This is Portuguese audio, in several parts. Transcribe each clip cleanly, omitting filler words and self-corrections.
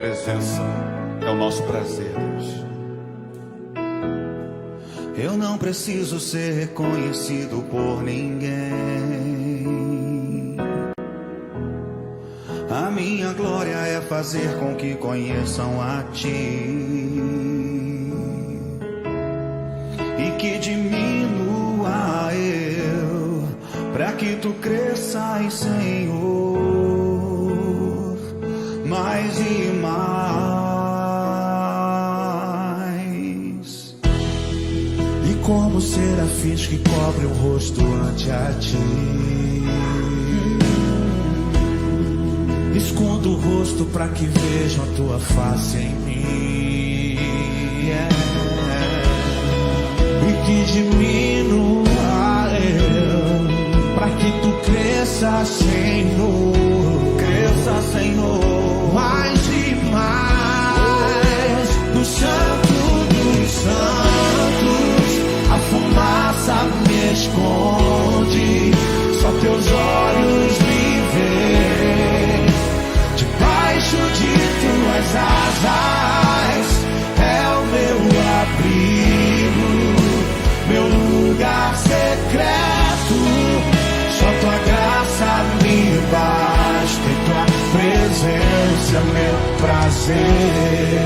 Presença é o nosso prazer, Deus. Eu não preciso ser reconhecido por ninguém. A minha glória é fazer com que conheçam a Ti e que diminua eu, para que Tu cresças, Senhor, mais e mais. E como serafins que cobrem o rosto ante a Ti, escondo o rosto para que vejam a Tua face em mim, e que diminua eu, para que Tu cresças, Senhor, cresça, Senhor, mais e mais. No Santo dos Santos a fumaça me esconde, só Teus olhos me veem. Debaixo de Tuas asas é o meu abrigo, meu lugar secreto. Só Tua graça me basta, e Tua presença é meu prazer.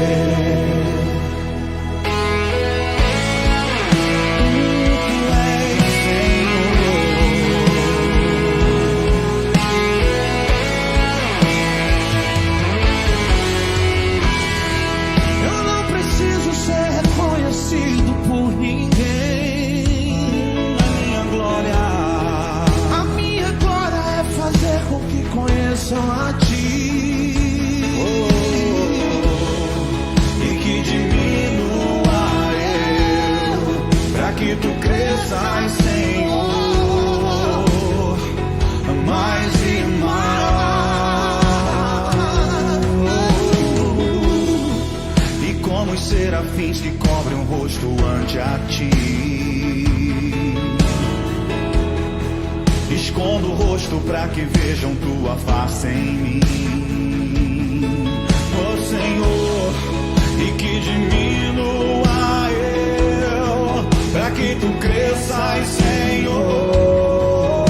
A Ti, e que diminua eu, para que Tu cresças, Senhor, mais e mais. E como os serafins que cobrem o rosto ante a Ti, escondo o rosto para que vejam Tua face em mim, ó Senhor, e que diminua eu, para que Tu cresças, Senhor,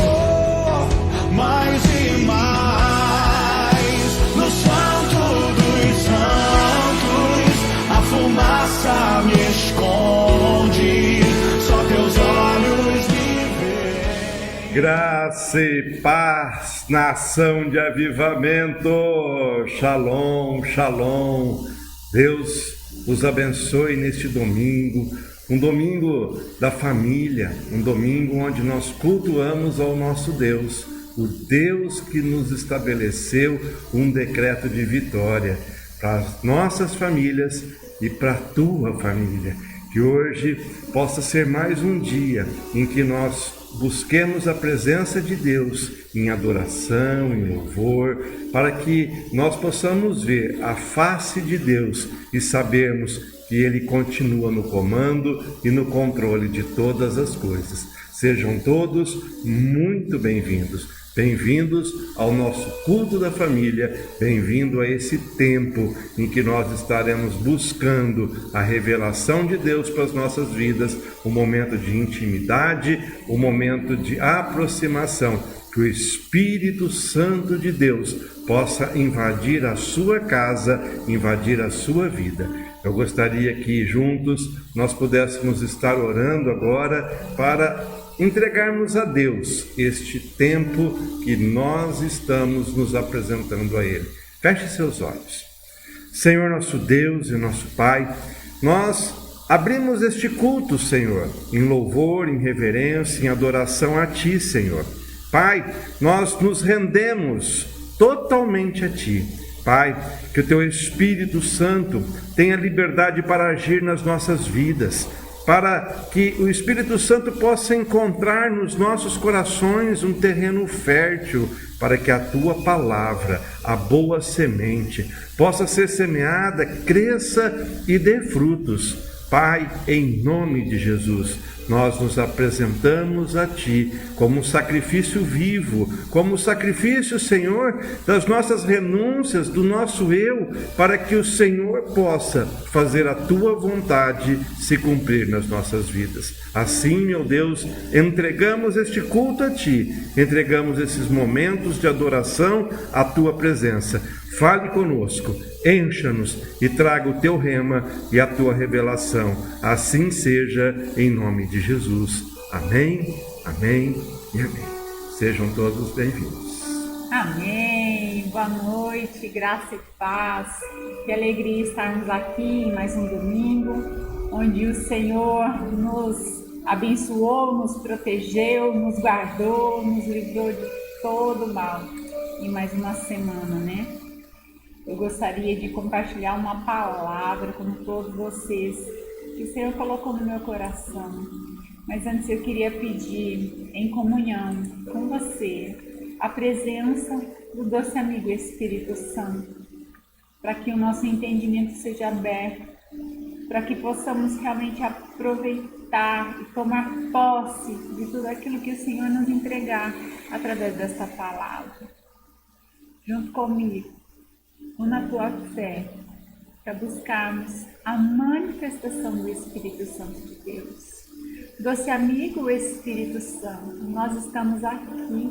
mais e mais. No Santo dos Santos a fumaça me esconde, só Teus olhos me veem. Graça e paz, nação de avivamento, shalom, shalom. Deus os abençoe neste domingo, um domingo da família, um domingo onde nós cultuamos ao nosso Deus, o Deus que nos estabeleceu um decreto de vitória para as nossas famílias e para a tua família. Que hoje possa ser mais um dia em que nós busquemos a presença de Deus em adoração, em louvor, para que nós possamos ver a face de Deus e sabermos que Ele continua no comando e no controle de todas as coisas. Sejam todos muito bem-vindos. Bem-vindos ao nosso culto da família, bem-vindo a esse tempo em que nós estaremos buscando a revelação de Deus para as nossas vidas, um momento de intimidade, um momento de aproximação, que o Espírito Santo de Deus possa invadir a sua casa, invadir a sua vida. Eu gostaria que juntos nós pudéssemos estar orando agora para entregarmos a Deus este tempo que nós estamos nos apresentando a Ele. Feche seus olhos. Senhor nosso Deus e nosso Pai, nós abrimos este culto, Senhor, em louvor, em reverência, em adoração a Ti, Senhor. Pai, nós nos rendemos totalmente a Ti. Pai, que o Teu Espírito Santo tenha liberdade para agir nas nossas vidas, para que o Espírito Santo possa encontrar nos nossos corações um terreno fértil, para que a Tua palavra, a boa semente, possa ser semeada, cresça e dê frutos. Pai, em nome de Jesus, nós nos apresentamos a Ti como um sacrifício vivo, como um sacrifício, Senhor, das nossas renúncias, do nosso eu, para que o Senhor possa fazer a Tua vontade se cumprir nas nossas vidas. Assim, meu Deus, entregamos este culto a Ti, entregamos esses momentos de adoração à Tua presença. Fale conosco, encha-nos e traga o Teu rema e a Tua revelação. Assim seja, em nome de Jesus. Amém, amém e amém. Sejam todos bem-vindos. Amém. Boa noite, graça e paz. Que alegria estarmos aqui em mais um domingo, onde o Senhor nos abençoou, nos protegeu, nos guardou, nos livrou de todo mal. Em mais uma semana, né? Eu gostaria de compartilhar uma palavra com todos vocês que o Senhor colocou no meu coração. Mas antes eu queria pedir em comunhão com você a presença do doce amigo Espírito Santo, para que o nosso entendimento seja aberto, para que possamos realmente aproveitar e tomar posse de tudo aquilo que o Senhor nos entregar através desta palavra. Junto comigo, una a tua fé, para buscarmos a manifestação do Espírito Santo de Deus. Doce amigo Espírito Santo, nós estamos aqui,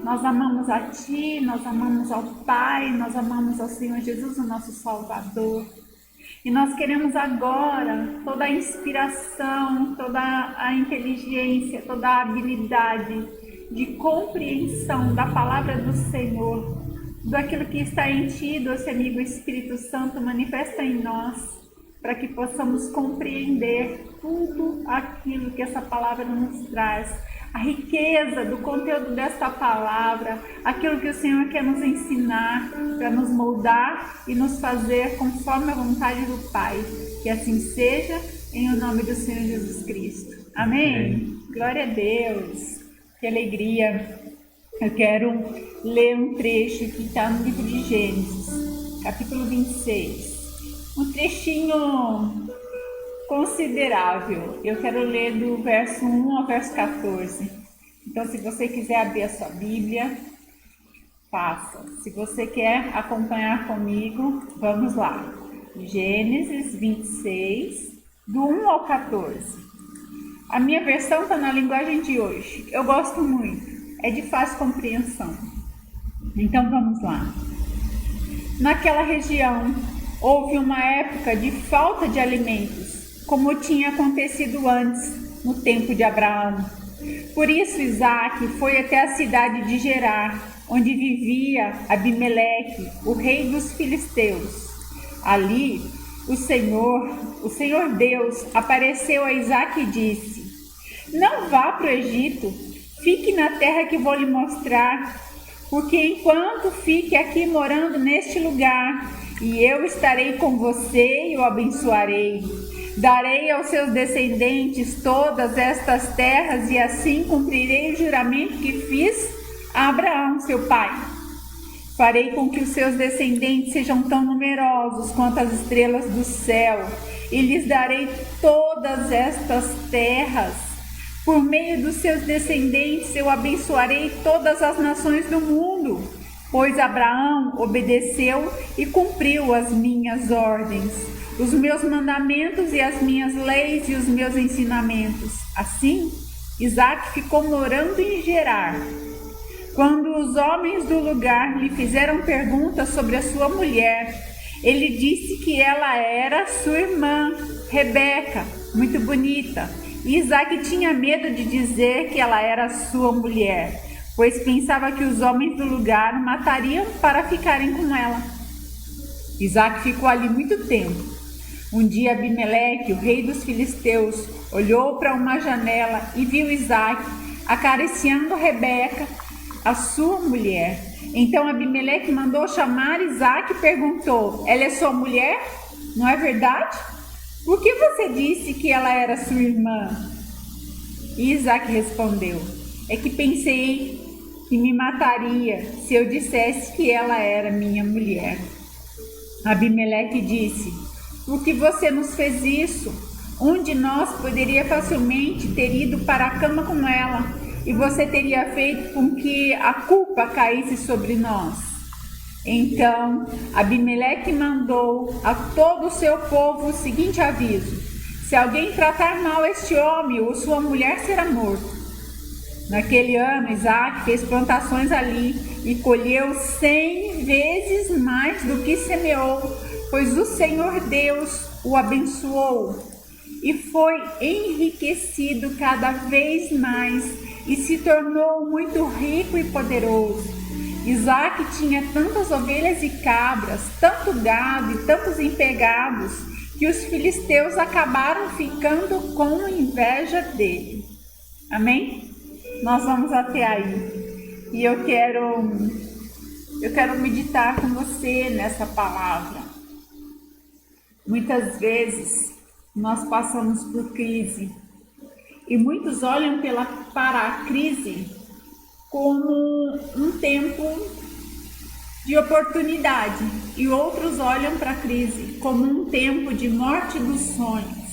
nós amamos a Ti, nós amamos ao Pai, nós amamos ao Senhor Jesus, o nosso Salvador. E nós queremos agora toda a inspiração, toda a inteligência, toda a habilidade de compreensão da palavra do Senhor, daquilo que está em Ti, doce amigo Espírito Santo, manifesta em nós, para que possamos compreender tudo aquilo que essa palavra nos traz, a riqueza do conteúdo desta palavra, aquilo que o Senhor quer nos ensinar, para nos moldar e nos fazer conforme a vontade do Pai. Que assim seja, em o nome do Senhor Jesus Cristo. Amém? Amém. Glória a Deus. Que alegria. Eu quero ler um trecho que está no livro de Gênesis, capítulo 26. Um trechinho considerável. Eu quero ler do verso 1 ao verso 14. Então, se você quiser abrir a sua Bíblia, faça. Se você quer acompanhar comigo, vamos lá. Gênesis 26, do 1 ao 14. A minha versão está na linguagem de hoje. Eu gosto muito. É de fácil compreensão. Então vamos lá. Naquela região houve uma época de falta de alimentos, como tinha acontecido antes, no tempo de Abraão. Por isso Isaque foi até a cidade de Gerar, onde vivia Abimeleque, o rei dos filisteus. Ali o Senhor Deus apareceu a Isaque e disse: Não vá para o Egito. Fique na terra que vou lhe mostrar, porque enquanto fique aqui morando neste lugar, e eu estarei com você e o abençoarei. Darei aos seus descendentes todas estas terras, e assim cumprirei o juramento que fiz a Abraão, seu pai. Farei com que os seus descendentes sejam tão numerosos quanto as estrelas do céu, e lhes darei todas estas terras. Por meio dos seus descendentes eu abençoarei todas as nações do mundo, pois Abraão obedeceu e cumpriu as minhas ordens, os meus mandamentos e as minhas leis e os meus ensinamentos. Assim, Isaque ficou morando em Gerar. Quando os homens do lugar lhe fizeram perguntas sobre a sua mulher, ele disse que ela era sua irmã, Rebeca, muito bonita. E Isaque tinha medo de dizer que ela era sua mulher, pois pensava que os homens do lugar matariam para ficarem com ela. Isaque ficou ali muito tempo. Um dia Abimeleque, o rei dos filisteus, olhou para uma janela e viu Isaque acariciando Rebeca, a sua mulher. Então Abimeleque mandou chamar Isaque e perguntou: Ela é sua mulher? Não é verdade? Por que você disse que ela era sua irmã? E Isaque respondeu: É que pensei que me mataria se eu dissesse que ela era minha mulher. Abimeleque disse: Por que você nos fez isso? Um de nós poderia facilmente ter ido para a cama com ela, e você teria feito com que a culpa caísse sobre nós. Então, Abimeleque mandou a todo o seu povo o seguinte aviso: se alguém tratar mal este homem ou sua mulher, será morto. Naquele ano, Isaac fez plantações ali e colheu 100 vezes mais do que semeou, pois o Senhor Deus o abençoou. E foi enriquecido cada vez mais e se tornou muito rico e poderoso. Isaac tinha tantas ovelhas e cabras, tanto gado e tantos empregados, que os filisteus acabaram ficando com inveja dele. Amém? Nós vamos até aí. E eu quero meditar com você nessa palavra. Muitas vezes nós passamos por crise e muitos olham para a crise como um tempo de oportunidade e outros olham para a crise como um tempo de morte dos sonhos.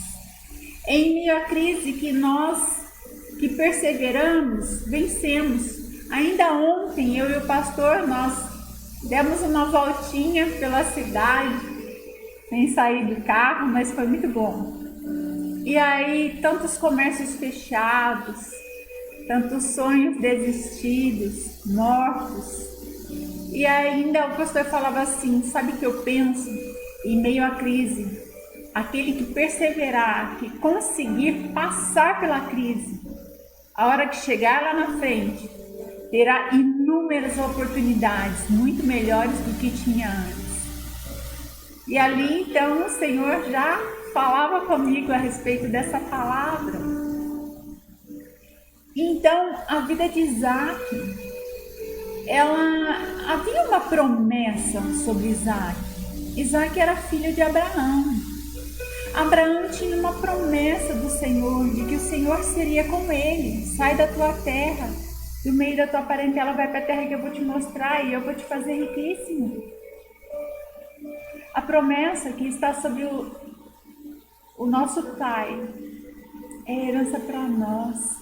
Em meio à crise que nós que perseveramos, vencemos. Ainda ontem eu e o pastor nós demos uma voltinha pela cidade sem sair do carro, mas foi muito bom. E aí, tantos comércios fechados, tantos sonhos desistidos, mortos. E ainda o pastor falava assim: sabe o que eu penso? Em meio à crise, aquele que perseverar, que conseguir passar pela crise, a hora que chegar lá na frente, terá inúmeras oportunidades, muito melhores do que tinha antes. E ali, então, o Senhor já falava comigo a respeito dessa palavra. Então, a vida de Isaac, havia uma promessa sobre Isaac. Isaac era filho de Abraão. Abraão tinha uma promessa do Senhor, de que o Senhor seria com ele. Sai da tua terra, do meio da tua parentela, vai para a terra que eu vou te mostrar e eu vou te fazer riquíssimo. A promessa que está sobre o nosso Pai é herança para nós.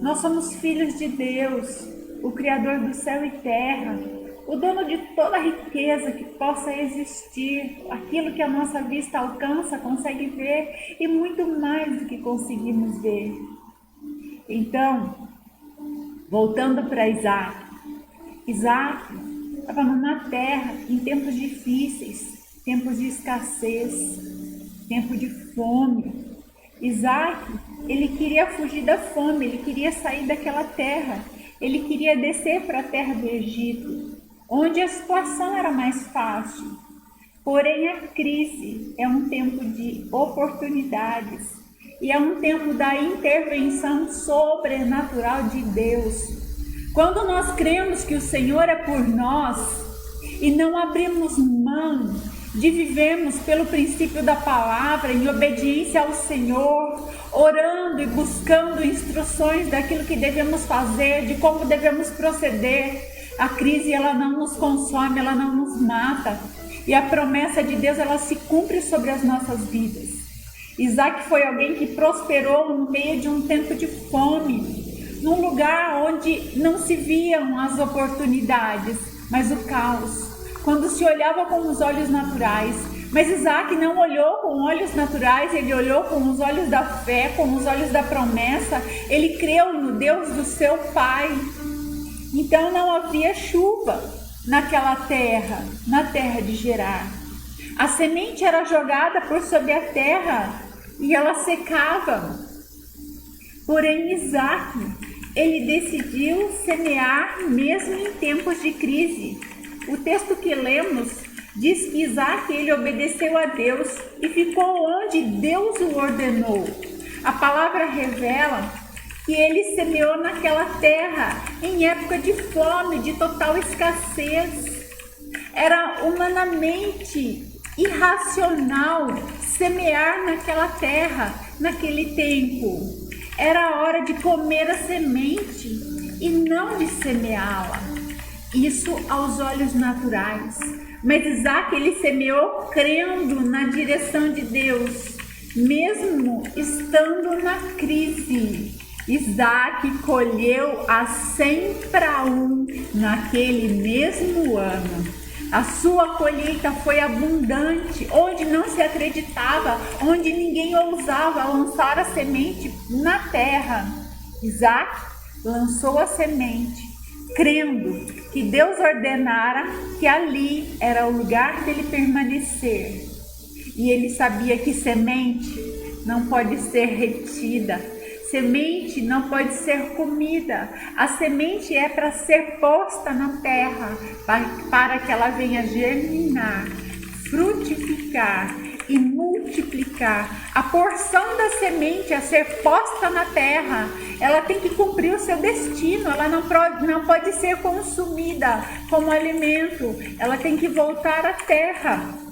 Nós somos filhos de Deus, o Criador do céu e terra, o dono de toda a riqueza que possa existir, aquilo que a nossa vista alcança, consegue ver e muito mais do que conseguimos ver. Então, voltando para Isaac estava numa terra em tempos difíceis, tempos de escassez, tempo de fome. Isaac, ele queria fugir da fome, ele queria sair daquela terra, ele queria descer para a terra do Egito, onde a situação era mais fácil. Porém, a crise é um tempo de oportunidades e é um tempo da intervenção sobrenatural de Deus. Quando nós cremos que o Senhor é por nós e não abrimos mão de vivermos pelo princípio da palavra, em obediência ao Senhor, orando e buscando instruções daquilo que devemos fazer, de como devemos proceder, a crise ela não nos consome, ela não nos mata. E a promessa de Deus ela se cumpre sobre as nossas vidas. Isaac foi alguém que prosperou no meio de um tempo de fome, num lugar onde não se viam as oportunidades, mas o caos. Quando se olhava com os olhos naturais, mas Isaac não olhou com olhos naturais, ele olhou com os olhos da fé, com os olhos da promessa, ele creu no Deus do seu pai. Então não havia chuva naquela terra, na terra de Gerar. A semente era jogada por sobre a terra e ela secava. Porém Isaac, ele decidiu semear mesmo em tempos de crise. O texto que lemos diz que Isaac ele obedeceu a Deus e ficou onde Deus o ordenou. A palavra revela que ele semeou naquela terra em época de fome, de total escassez. Era humanamente irracional semear naquela terra, naquele tempo. Era a hora de comer a semente e não de semeá-la. Isso aos olhos naturais. Mas Isaac ele semeou crendo na direção de Deus, mesmo estando na crise, Isaac colheu a 100 para 1 naquele mesmo ano. A sua colheita foi abundante, onde não se acreditava, onde ninguém ousava lançar a semente na terra. Isaac lançou a semente, crendo que Deus ordenara que ali era o lugar dele permanecer. E ele sabia que semente não pode ser retida, semente não pode ser comida. A semente é para ser posta na terra, para que ela venha germinar, frutificar e multiplicar. A porção da semente a ser posta na terra, ela tem que cumprir o seu destino. Ela não pode ser consumida como alimento, ela tem que voltar à terra.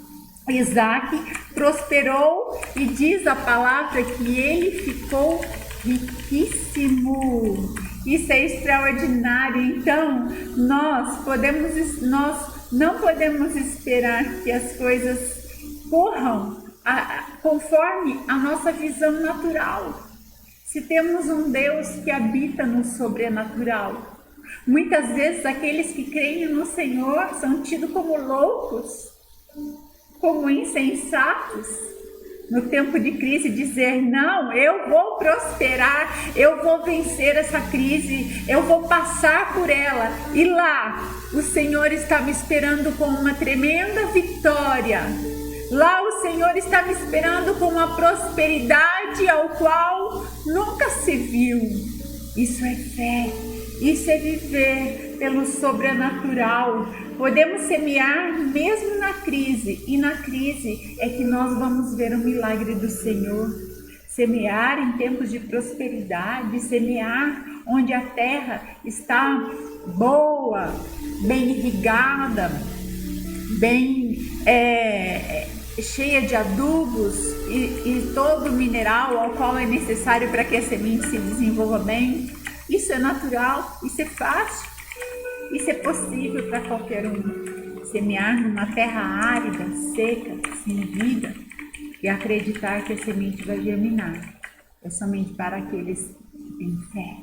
Isaac prosperou e diz a palavra que ele ficou riquíssimo. Isso é extraordinário. Então, nós não podemos esperar que as coisas corram conforme a nossa visão natural. Se temos um Deus que habita no sobrenatural, muitas vezes aqueles que creem no Senhor são tidos como loucos, como insensatos. No tempo de crise, dizer: não, eu vou prosperar, eu vou vencer essa crise, eu vou passar por ela. E lá, o Senhor está me esperando com uma tremenda vitória. Lá o Senhor está me esperando com uma prosperidade ao qual nunca se viu. Isso é fé, isso é viver pelo sobrenatural. Podemos semear mesmo na crise, e na crise é que nós vamos ver o milagre do Senhor. Semear em tempos de prosperidade, semear onde a terra está boa, bem irrigada, bem cheia de adubos e todo o mineral ao qual é necessário para que a semente se desenvolva bem. Isso é natural, isso é fácil. Isso é possível para qualquer um. Semear numa terra árida, seca, sem vida, e acreditar que a semente vai germinar. É somente para aqueles que têm fé.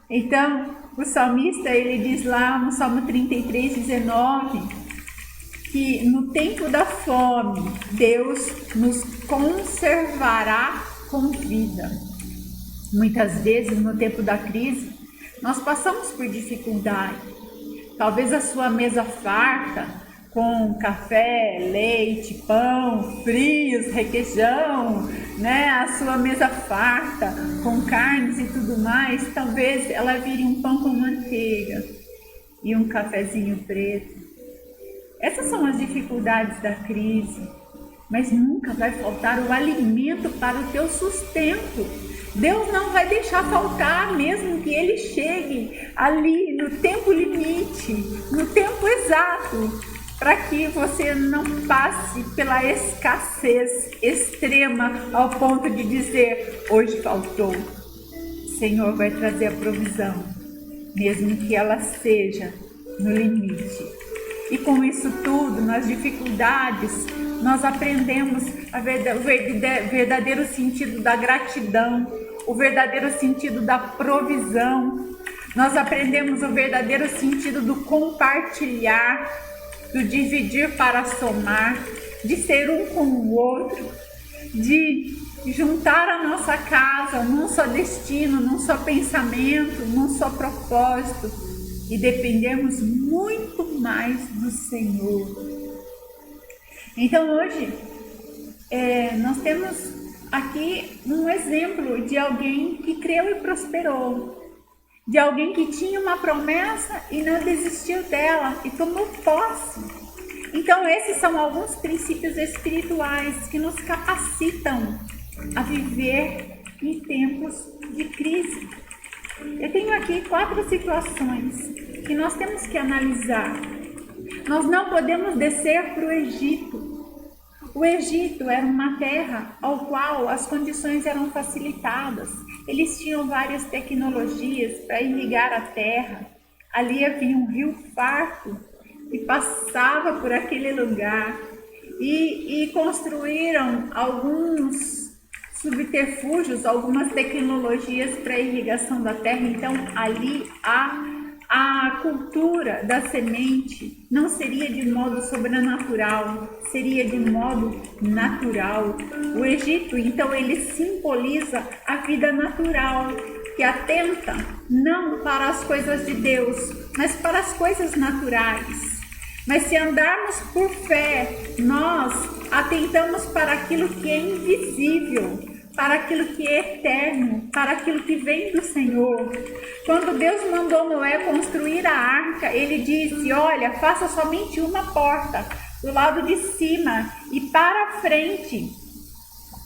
Então, o salmista, ele diz lá no Salmo 33, 19, que no tempo da fome, Deus nos conservará com vida. Muitas vezes, no tempo da crise, nós passamos por dificuldade. Talvez a sua mesa farta, com café, leite, pão, frios, requeijão, né? A sua mesa farta, com carnes e tudo mais, talvez ela vire um pão com manteiga e um cafezinho preto. Essas são as dificuldades da crise, mas nunca vai faltar o alimento para o teu sustento. Deus não vai deixar faltar, mesmo que ele chegue ali no tempo limite, no tempo exato, para que você não passe pela escassez extrema ao ponto de dizer: hoje faltou. O Senhor vai trazer a provisão, mesmo que ela seja no limite. E com isso tudo, nas dificuldades, nós aprendemos o verdadeiro sentido da gratidão, o verdadeiro sentido da provisão. Nós aprendemos o verdadeiro sentido do compartilhar, do dividir para somar, de ser um com o outro, de juntar a nossa casa num só destino, num só pensamento, num só propósito, e dependermos muito mais do Senhor. Então hoje nós temos aqui um exemplo de alguém que creu e prosperou, de alguém que tinha uma promessa e não desistiu dela e tomou posse. Então esses são alguns princípios espirituais que nos capacitam a viver em tempos de crise. Eu tenho aqui 4 situações que nós temos que analisar. Nós não podemos descer para o Egito. O Egito era uma terra ao qual as condições eram facilitadas. Eles tinham várias tecnologias para irrigar a terra. Ali havia um rio farto que passava por aquele lugar. E construíram alguns subterfúgios, algumas tecnologias para irrigação da terra. Então ali a cultura da semente não seria de modo sobrenatural, seria de modo natural. O Egito, então, ele simboliza a vida natural, que atenta não para as coisas de Deus, mas para as coisas naturais. Mas se andarmos por fé, nós atentamos para aquilo que é invisível, para aquilo que é eterno, para aquilo que vem do Senhor. Quando Deus mandou Noé construir a arca, ele disse: olha, faça somente uma porta do lado de cima e para a frente.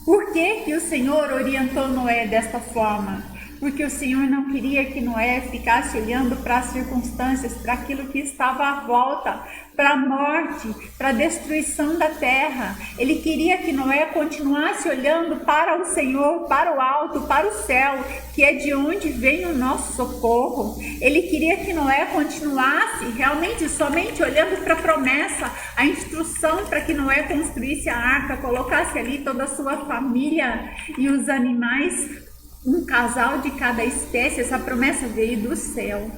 Por que o Senhor orientou Noé desta forma? Porque o Senhor não queria que Noé ficasse olhando para as circunstâncias, para aquilo que estava à volta, para a morte, para a destruição da terra. Ele queria que Noé continuasse olhando para o Senhor, para o alto, para o céu, que é de onde vem o nosso socorro. Ele queria que Noé continuasse realmente somente olhando para a promessa, a instrução para que Noé construísse a arca, colocasse ali toda a sua família e os animais, um casal de cada espécie. Essa promessa veio do céu.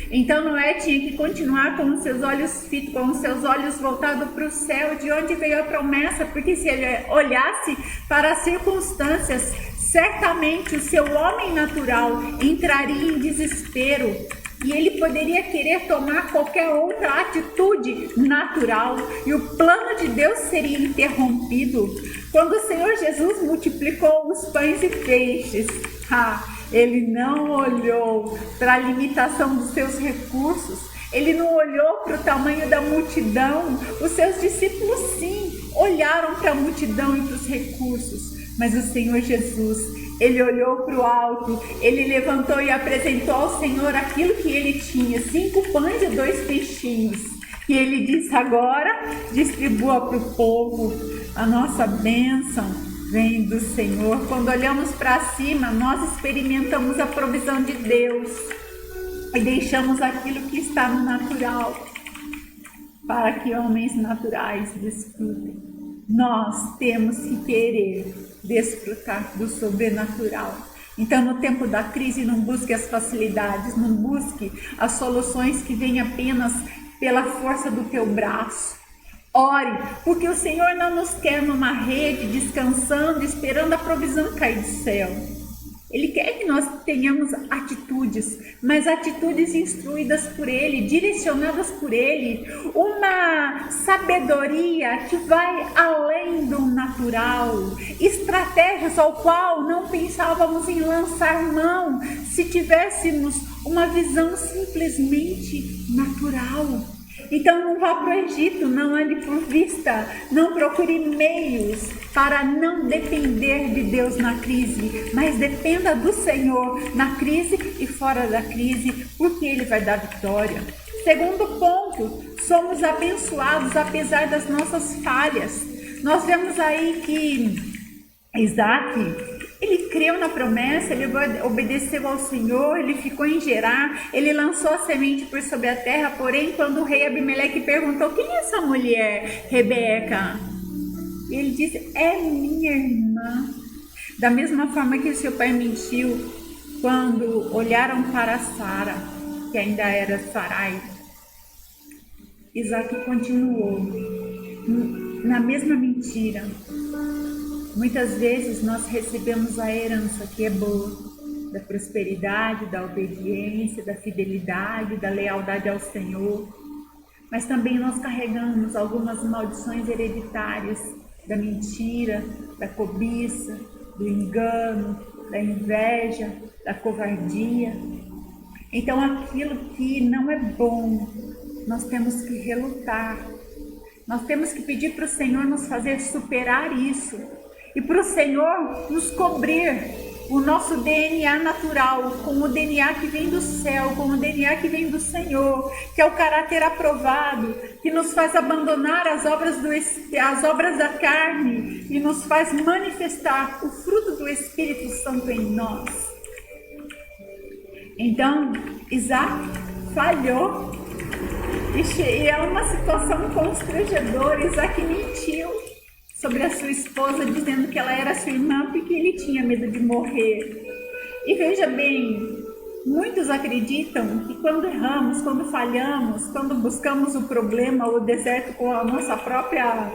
Então Noé tinha que continuar com os seus olhos fitos, com os seus olhos voltados para o céu, de onde veio a promessa, porque se ele olhasse para as circunstâncias, certamente o seu homem natural entraria em desespero e ele poderia querer tomar qualquer outra atitude natural e o plano de Deus seria interrompido. Quando o Senhor Jesus multiplicou os pães e peixes, ele não olhou para a limitação dos seus recursos, ele não olhou para o tamanho da multidão. Os seus discípulos sim olharam para a multidão e para os recursos, mas o Senhor Jesus, ele olhou para o alto, ele levantou e apresentou ao Senhor aquilo que ele tinha, 5 pães e 2 peixinhos, e ele disse: agora distribua para o povo. A nossa bênção vem do Senhor. Quando olhamos para cima, nós experimentamos a provisão de Deus e deixamos aquilo que está no natural para que homens naturais desfrutem. Nós temos que querer desfrutar do sobrenatural. Então, no tempo da crise, não busque as facilidades, não busque as soluções que vêm apenas pela força do teu braço. Ore, porque o Senhor não nos quer numa rede, descansando, esperando a provisão cair do céu. Ele quer que nós tenhamos atitudes, mas atitudes instruídas por Ele, direcionadas por Ele. Uma sabedoria que vai além do natural. Estratégias ao qual não pensávamos em lançar mão se tivéssemos uma visão simplesmente natural. Então não vá para o Egito, não ande por vista, não procure meios para não depender de Deus na crise, mas dependa do Senhor na crise e fora da crise, porque Ele vai dar vitória. Segundo ponto, somos abençoados apesar das nossas falhas. Nós vemos aí que Isaac, ele creu na promessa, ele obedeceu ao Senhor, ele ficou em Gerar, ele lançou a semente por sobre a terra. Porém, quando o rei Abimeleque perguntou: quem é essa mulher, Rebeca? Ele disse: é minha irmã. Da mesma forma que o seu pai mentiu quando olharam para Sara, que ainda era Sarai, Isaac continuou na mesma mentira. Muitas vezes nós recebemos a herança que é boa, da prosperidade, da obediência, da fidelidade, da lealdade ao Senhor, mas também nós carregamos algumas maldições hereditárias, da mentira, da cobiça, do engano, da inveja, da covardia. Então aquilo que não é bom, nós temos que relutar, nós temos que pedir para o Senhor nos fazer superar isso, e para o Senhor nos cobrir o nosso DNA natural com o DNA que vem do céu, com o DNA que vem do Senhor, que é o caráter aprovado, que nos faz abandonar as obras da carne e nos faz manifestar o fruto do Espírito Santo em nós. Então, Isaac falhou e é uma situação constrangedora. Isaac mentiu. sobre a sua esposa, dizendo que ela era sua irmã porque ele tinha medo de morrer. E veja bem, muitos acreditam que quando erramos, quando falhamos, quando buscamos o problema, o deserto com a nossa própria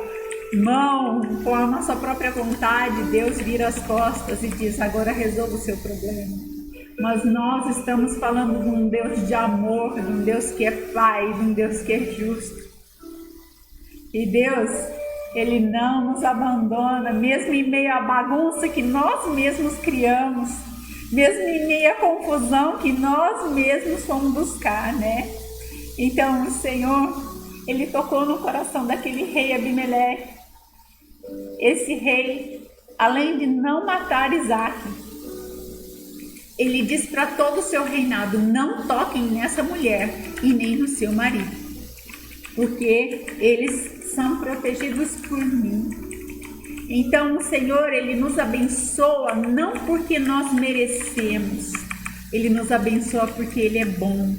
mão, com a nossa própria vontade, Deus vira as costas e diz: agora resolva o seu problema. Mas nós estamos falando de um Deus de amor, de um Deus que é Pai, de um Deus que é justo. E Deus, Ele não nos abandona, mesmo em meio à bagunça que nós mesmos criamos, mesmo em meio à confusão que nós mesmos fomos buscar, né? Então o Senhor, Ele tocou no coração daquele rei Abimeleque. Esse rei, além de não matar Isaac, ele diz para todo o seu reinado: não toquem nessa mulher e nem no seu marido, porque eles são protegidos por mim. Então o Senhor, Ele nos abençoa não porque nós merecemos, Ele nos abençoa porque Ele é bom.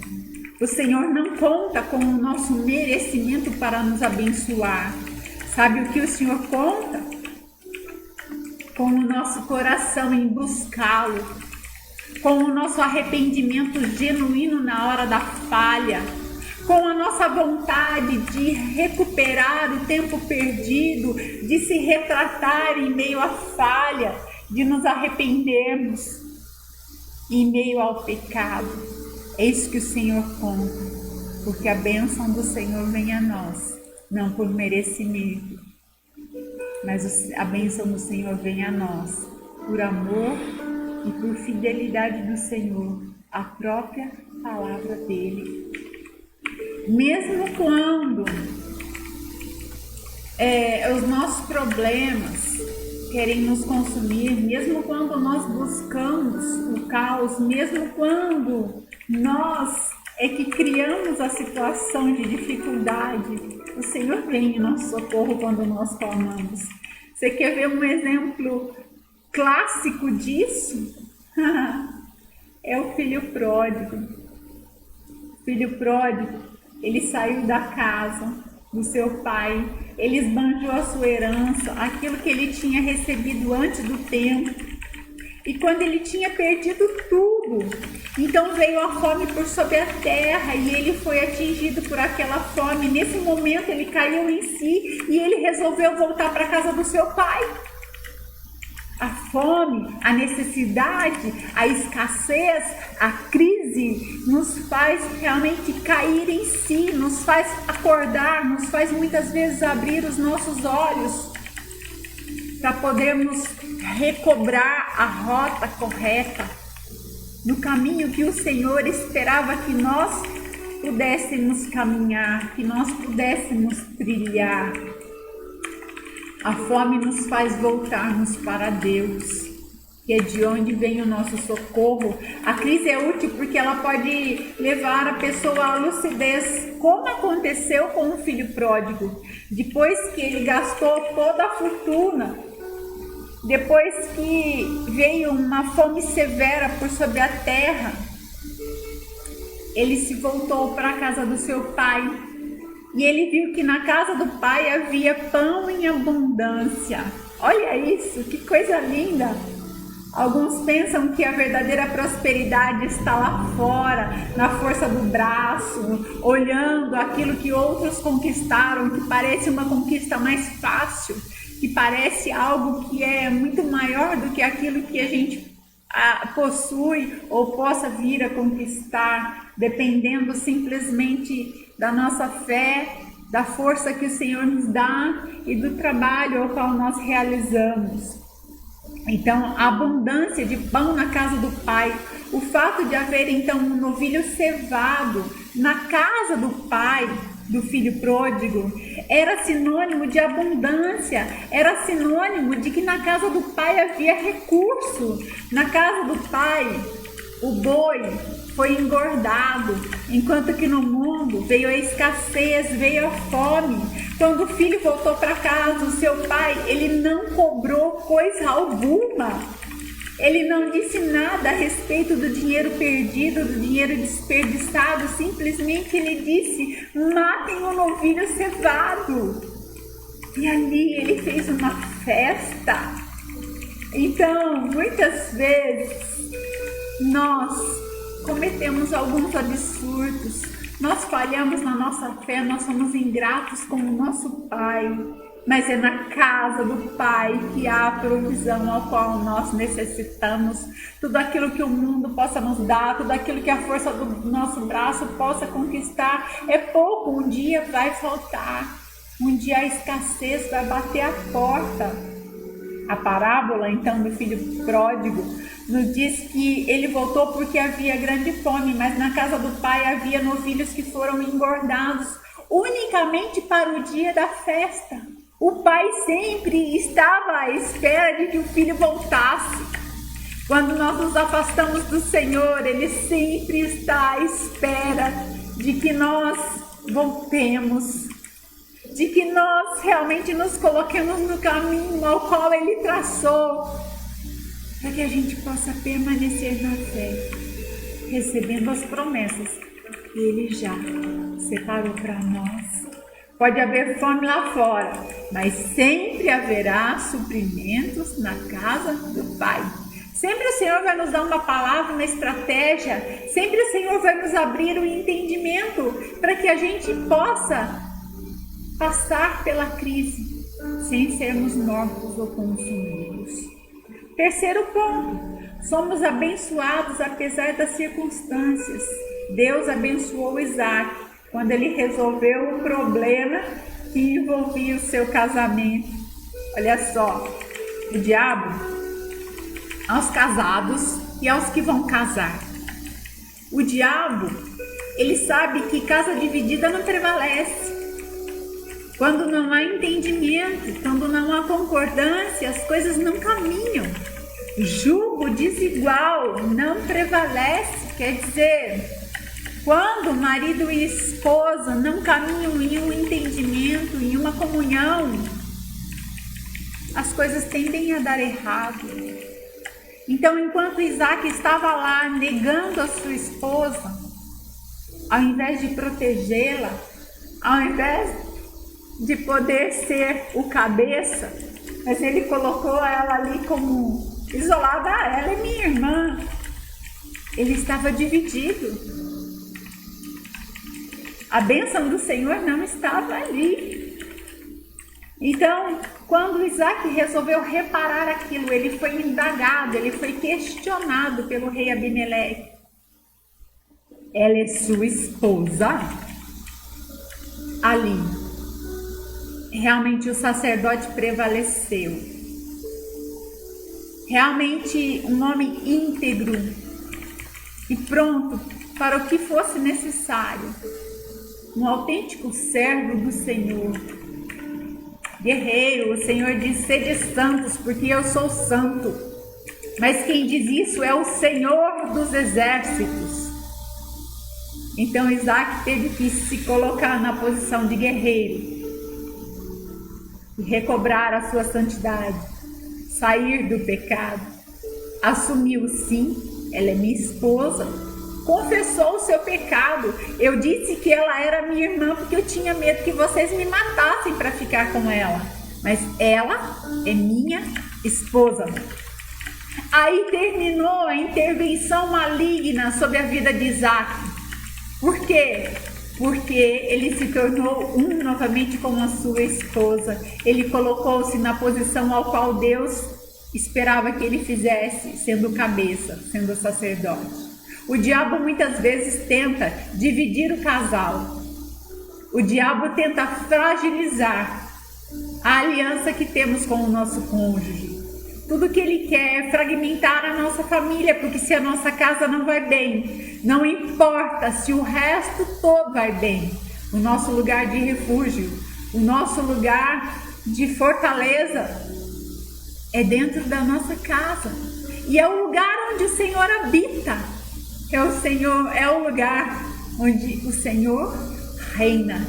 O Senhor não conta com o nosso merecimento para nos abençoar. Sabe o que o Senhor conta? Com o nosso coração em buscá-lo, com o nosso arrependimento genuíno na hora da falha, com a nossa vontade de recuperar o tempo perdido, de se retratar em meio à falha, de nos arrependermos em meio ao pecado. É isso que o Senhor conta, porque a bênção do Senhor vem a nós, não por merecimento, mas a bênção do Senhor vem a nós por amor e por fidelidade do Senhor, a própria palavra dele. Mesmo quando os nossos problemas querem nos consumir, mesmo quando nós buscamos o caos, mesmo quando nós é que criamos a situação de dificuldade, o Senhor vem em nosso socorro quando nós clamamos. Você quer ver um exemplo clássico disso? É o filho pródigo. O filho pródigo, ele saiu da casa do seu pai, ele esbanjou a sua herança, aquilo que ele tinha recebido antes do tempo. E quando ele tinha perdido tudo, então veio a fome por sobre a terra e ele foi atingido por aquela fome. Nesse momento ele caiu em si e ele resolveu voltar para a casa do seu pai. A fome, a necessidade, a escassez, a crise nos faz realmente cair em si, nos faz acordar, nos faz muitas vezes abrir os nossos olhos para podermos recobrar a rota correta no caminho que o Senhor esperava que nós pudéssemos caminhar, que nós pudéssemos trilhar. A fome nos faz voltarmos para Deus, que é de onde vem o nosso socorro. A crise é útil porque ela pode levar a pessoa à lucidez, como aconteceu com o filho pródigo. Depois que ele gastou toda a fortuna, depois que veio uma fome severa por sobre a terra, ele se voltou para a casa do seu pai. E ele viu que na casa do pai havia pão em abundância. Olha isso, que coisa linda! Alguns pensam que a verdadeira prosperidade está lá fora, na força do braço, olhando aquilo que outros conquistaram, que parece uma conquista mais fácil, que parece algo que é muito maior do que aquilo que a gente possui ou possa vir a conquistar, dependendo simplesmente da nossa fé, da força que o Senhor nos dá e do trabalho ao qual nós realizamos. Então, a abundância de pão na casa do pai, o fato de haver então um novilho cevado na casa do pai do filho pródigo, era sinônimo de abundância, era sinônimo de que na casa do pai havia recurso. Na casa do pai, o boi foi engordado, enquanto que no mundo veio a escassez, veio a fome. Quando o filho voltou para casa, o seu pai, ele não cobrou coisa alguma. Ele não disse nada a respeito do dinheiro perdido, do dinheiro desperdiçado. Simplesmente ele disse: matem o novilho cevado. E ali ele fez uma festa. Então, muitas vezes, nós cometemos alguns absurdos, nós falhamos na nossa fé, nós somos ingratos com o nosso Pai, mas é na casa do Pai que há a provisão ao qual nós necessitamos. Tudo aquilo que o mundo possa nos dar, tudo aquilo que a força do nosso braço possa conquistar, é pouco, um dia vai faltar, um dia a escassez vai bater a porta. A parábola, então, do filho pródigo nos diz que ele voltou porque havia grande fome, mas na casa do pai havia novilhos que foram engordados unicamente para o dia da festa. O pai sempre estava à espera de que o filho voltasse. Quando nós nos afastamos do Senhor, Ele sempre está à espera de que nós voltemos, de que nós realmente nos coloquemos no caminho ao qual Ele traçou, para que a gente possa permanecer na fé, recebendo as promessas que Ele já separou para nós. Pode haver fome lá fora, mas sempre haverá suprimentos na casa do Pai. Sempre o Senhor vai nos dar uma palavra, uma estratégia, sempre o Senhor vai nos abrir o entendimento para que a gente possa passar pela crise sem sermos mortos ou consumidos. Terceiro ponto, somos abençoados apesar das circunstâncias. Deus abençoou Isaac quando ele resolveu o problema que envolvia o seu casamento. Olha só, o diabo, aos casados e aos que vão casar. O diabo, ele sabe que casa dividida não prevalece. Quando não há entendimento, quando não há concordância, as coisas não caminham. Jugo desigual não prevalece, quer dizer, quando marido e esposa não caminham em um entendimento, em uma comunhão, as coisas tendem a dar errado. Então, enquanto Isaac estava lá negando a sua esposa, ao invés de protegê-la, ao invés de poder ser o cabeça, mas ele colocou ela ali como isolada. Ela é minha irmã. Ele estava dividido. A bênção do Senhor não estava ali. Então, quando Isaac resolveu reparar aquilo, ele foi indagado, ele foi questionado pelo rei Abimeleque. Ela é sua esposa? Ali, realmente o sacerdote prevaleceu. Realmente um homem íntegro e pronto para o que fosse necessário. Um autêntico servo do Senhor. Guerreiro, o Senhor diz: sede santos, porque eu sou santo. Mas quem diz isso é o Senhor dos exércitos. Então Isaac teve que se colocar na posição de guerreiro e recobrar a sua santidade, sair do pecado, assumiu sim, ela é minha esposa, confessou o seu pecado. Eu disse que ela era minha irmã porque eu tinha medo que vocês me matassem para ficar com ela, mas ela é minha esposa. Aí terminou a intervenção maligna sobre a vida de Isaac. Por quê? Porque ele se tornou um novamente com a sua esposa. Ele colocou-se na posição ao qual Deus esperava que ele fizesse, sendo cabeça, sendo sacerdote. O diabo muitas vezes tenta dividir o casal. O diabo tenta fragilizar a aliança que temos com o nosso cônjuge. Tudo que ele quer é fragmentar a nossa família, porque se a nossa casa não vai bem, não importa se o resto todo vai bem. O nosso lugar de refúgio, o nosso lugar de fortaleza é dentro da nossa casa. E é o lugar onde o Senhor habita. É o lugar onde o Senhor reina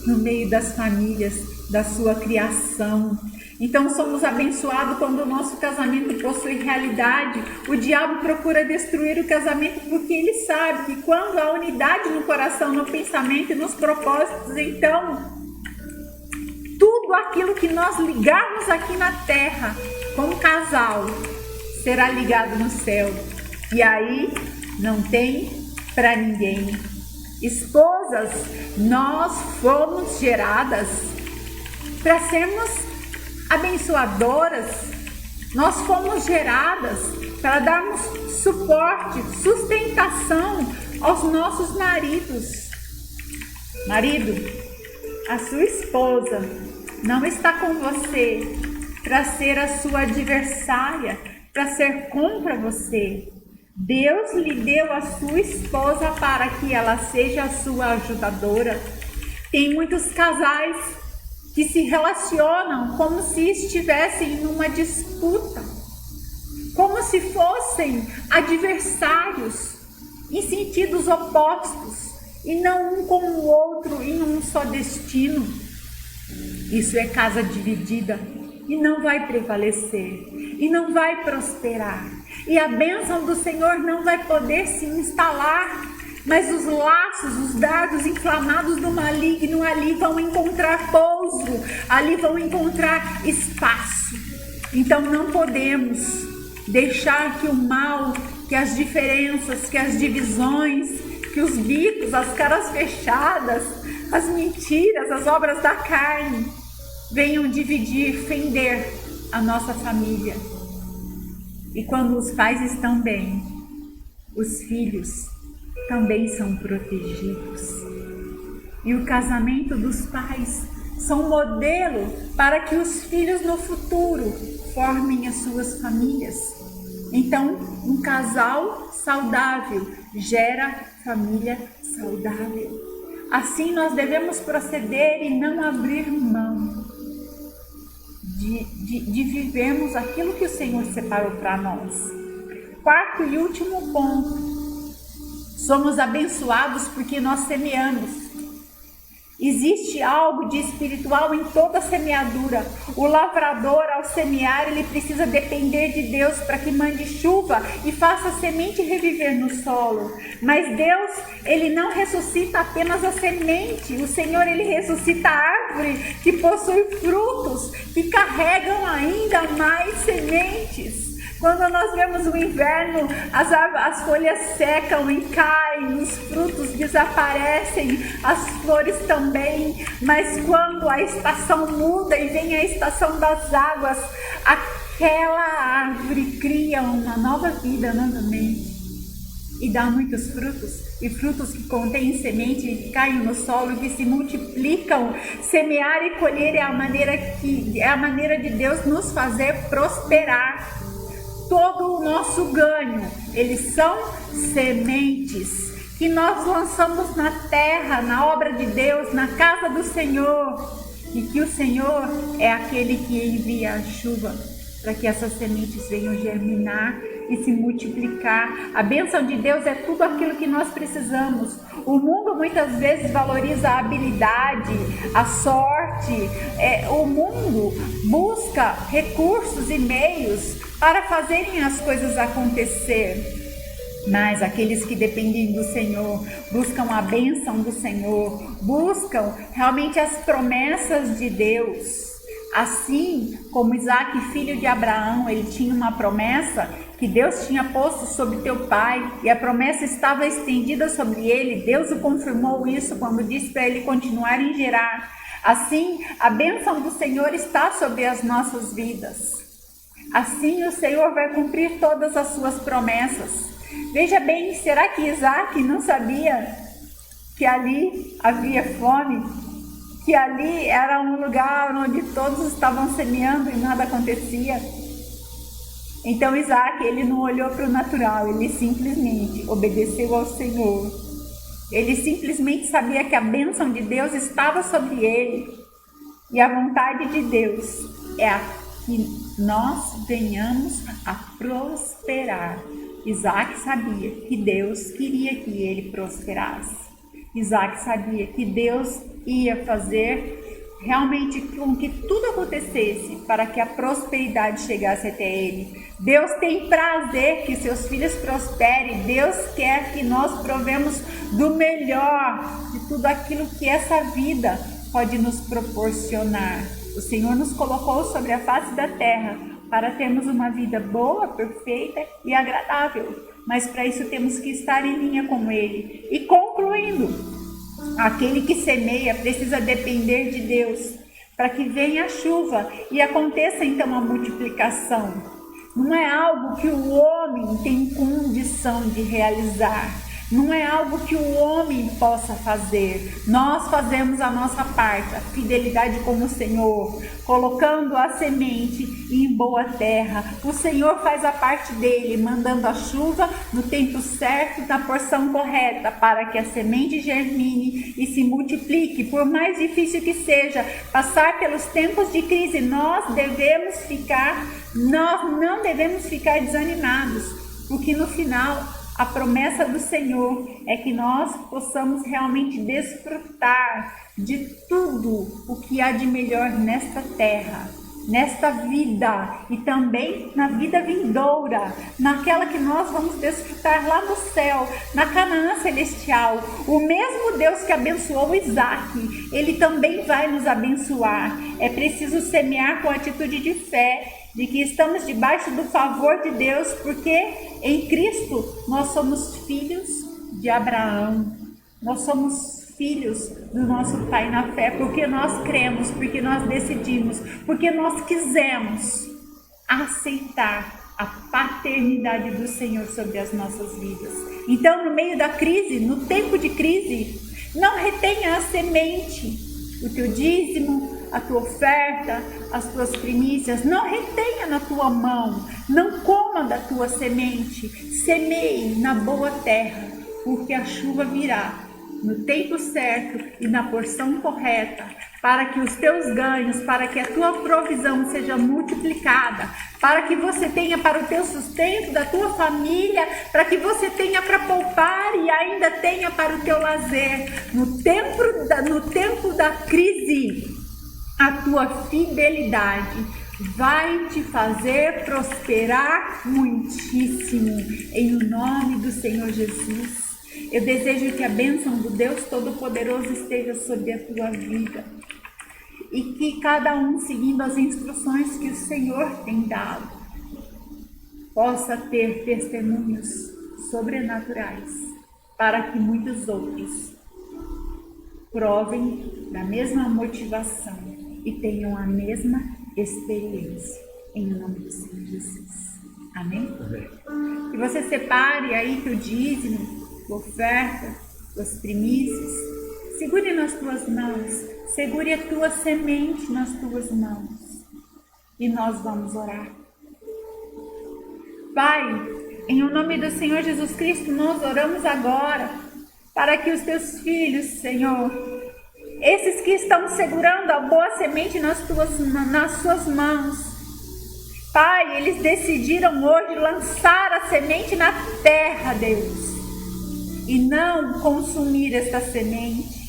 no meio das famílias, da sua criação. Então somos abençoados quando o nosso casamento possui realidade. O diabo procura destruir o casamento porque ele sabe que quando há unidade no coração, no pensamento e nos propósitos, então tudo tudo aquilo que nós ligarmos aqui na terra como casal será ligado no céu. E aí não tem para ninguém. Esposas, nós fomos geradas para sermos abençoadoras. Nós fomos geradas para darmos suporte, sustentação aos nossos maridos. Marido, a sua esposa não está com você para ser a sua adversária, para ser contra você. Deus lhe deu a sua esposa para que ela seja a sua ajudadora. Tem muitos casais que se relacionam como se estivessem numa disputa, como se fossem adversários em sentidos opostos e não um com o outro em um só destino. Isso é casa dividida e não vai prevalecer e não vai prosperar, e a bênção do Senhor não vai poder se instalar, mas os laços, os dardos inflamados do maligno ali vão encontrar pouso, ali vão encontrar espaço. Então não podemos deixar que o mal, que as diferenças, que as divisões, que os bicos, as caras fechadas, as mentiras, as obras da carne venham dividir, fender a nossa família. E quando os pais estão bem, os filhos também são protegidos. E o casamento dos pais são modelo para que os filhos no futuro formem as suas famílias. Então, um casal saudável gera família saudável. Assim nós devemos proceder e não abrir mão de vivermos aquilo que o Senhor separou para nós. Quarto e último ponto. Somos abençoados porque nós semeamos. Existe algo de espiritual em toda semeadura. O lavrador, ao semear, ele precisa depender de Deus para que mande chuva e faça a semente reviver no solo. Mas Deus, ele não ressuscita apenas a semente. O Senhor, ele ressuscita a árvore que possui frutos, que carregam ainda mais sementes. Quando nós vemos o inverno, as folhas secam e caem, os frutos desaparecem, as flores também. Mas quando a estação muda e vem a estação das águas, aquela árvore cria uma nova vida novamente e dá muitos frutos. E frutos que contêm semente, que caem no solo, que se multiplicam. Semear e colher é a maneira de Deus nos fazer prosperar. Todo o nosso ganho, eles são sementes que nós lançamos na terra, na obra de Deus, na casa do Senhor, e que o Senhor é aquele que envia a chuva para que essas sementes venham germinar e se multiplicar. A bênção de Deus é tudo aquilo que nós precisamos. O mundo muitas vezes valoriza a habilidade, a sorte. O mundo busca recursos e meios para fazerem as coisas acontecer. Mas aqueles que dependem do Senhor, buscam a bênção do Senhor, buscam realmente as promessas de Deus. Assim como Isaac, filho de Abraão, ele tinha uma promessa que Deus tinha posto sobre teu pai, e a promessa estava estendida sobre ele. Deus o confirmou isso quando disse para ele continuar em gerar. Assim, a bênção do Senhor está sobre as nossas vidas. Assim, o Senhor vai cumprir todas as suas promessas. Veja bem, será que Isaac não sabia que ali havia fome? Que ali era um lugar onde todos estavam semeando e nada acontecia? Então Isaac, ele não olhou para o natural, ele simplesmente obedeceu ao Senhor. Ele simplesmente sabia que a bênção de Deus estava sobre ele. E a vontade de Deus é que nós venhamos a prosperar. Isaac sabia que Deus queria que ele prosperasse. Isaac sabia que Deus ia fazer realmente com que tudo acontecesse para que a prosperidade chegasse até ele. Deus tem prazer que seus filhos prosperem. Deus quer que nós provemos do melhor de tudo aquilo que essa vida pode nos proporcionar. O Senhor nos colocou sobre a face da terra para termos uma vida boa, perfeita e agradável. Mas para isso temos que estar em linha com Ele. E concluindo, aquele que semeia precisa depender de Deus para que venha a chuva e aconteça então a multiplicação. Não é algo que o homem tem condição de realizar. Não é algo que o homem possa fazer. Nós fazemos a nossa parte, a fidelidade com o Senhor, colocando a semente em boa terra. O Senhor faz a parte dele, mandando a chuva no tempo certo, na porção correta, para que a semente germine e se multiplique. Por mais difícil que seja passar pelos tempos de crise, nós não devemos ficar desanimados, porque no final a promessa do Senhor é que nós possamos realmente desfrutar de tudo o que há de melhor nesta terra, nesta vida e também na vida vindoura, naquela que nós vamos desfrutar lá no céu, na Canaã celestial. O mesmo Deus que abençoou Isaac, Ele também vai nos abençoar. É preciso semear com atitude de fé, de que estamos debaixo do favor de Deus, porque em Cristo nós somos filhos de Abraão, nós somos filhos do nosso Pai na fé, porque nós cremos, porque nós decidimos, porque nós quisemos aceitar a paternidade do Senhor sobre as nossas vidas. Então, no meio da crise, no tempo de crise, não retenha a semente, o teu dízimo, a tua oferta, as tuas primícias, não retenha na tua mão, não coma da tua semente, semeie na boa terra, porque a chuva virá no tempo certo e na porção correta, para que os teus ganhos, para que a tua provisão seja multiplicada, para que você tenha para o teu sustento da tua família, para que você tenha para poupar e ainda tenha para o teu lazer. No tempo da crise, a tua fidelidade vai te fazer prosperar muitíssimo, em nome do Senhor Jesus. Eu desejo que a bênção do Deus Todo-Poderoso esteja sobre a tua vida e que cada um, seguindo as instruções que o Senhor tem dado, possa ter testemunhos sobrenaturais para que muitos outros provem da mesma motivação e tenham a mesma experiência, em nome do Senhor Jesus. Amém? Amém. Que você separe aí teu dízimo, tua oferta, tuas primícias, segure nas tuas mãos, segure a tua semente nas tuas mãos e nós vamos orar. Pai, em nome do Senhor Jesus Cristo, nós oramos agora para que os teus filhos, Senhor, esses que estão segurando a boa semente nas suas mãos, Pai, eles decidiram hoje lançar a semente na terra, Deus, e não consumir esta semente.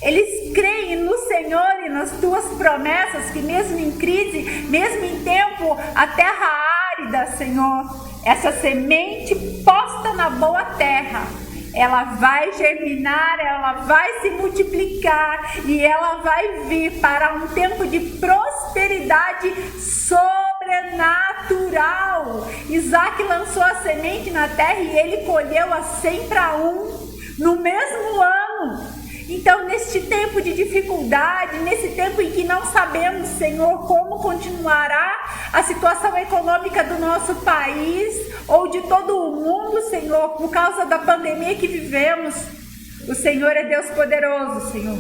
Eles creem no Senhor e nas tuas promessas, que mesmo em crise, mesmo em tempo, a terra árida, Senhor, essa semente posta na boa terra, ela vai germinar, ela vai se multiplicar e ela vai vir para um tempo de prosperidade sobrenatural. Isaac lançou a semente na terra e ele colheu a 100-1 no mesmo ano. Então, neste tempo de dificuldade, nesse tempo em que não sabemos, Senhor, como continuará a situação econômica do nosso país ou de todo o mundo, Senhor, por causa da pandemia que vivemos, o Senhor é Deus poderoso, Senhor,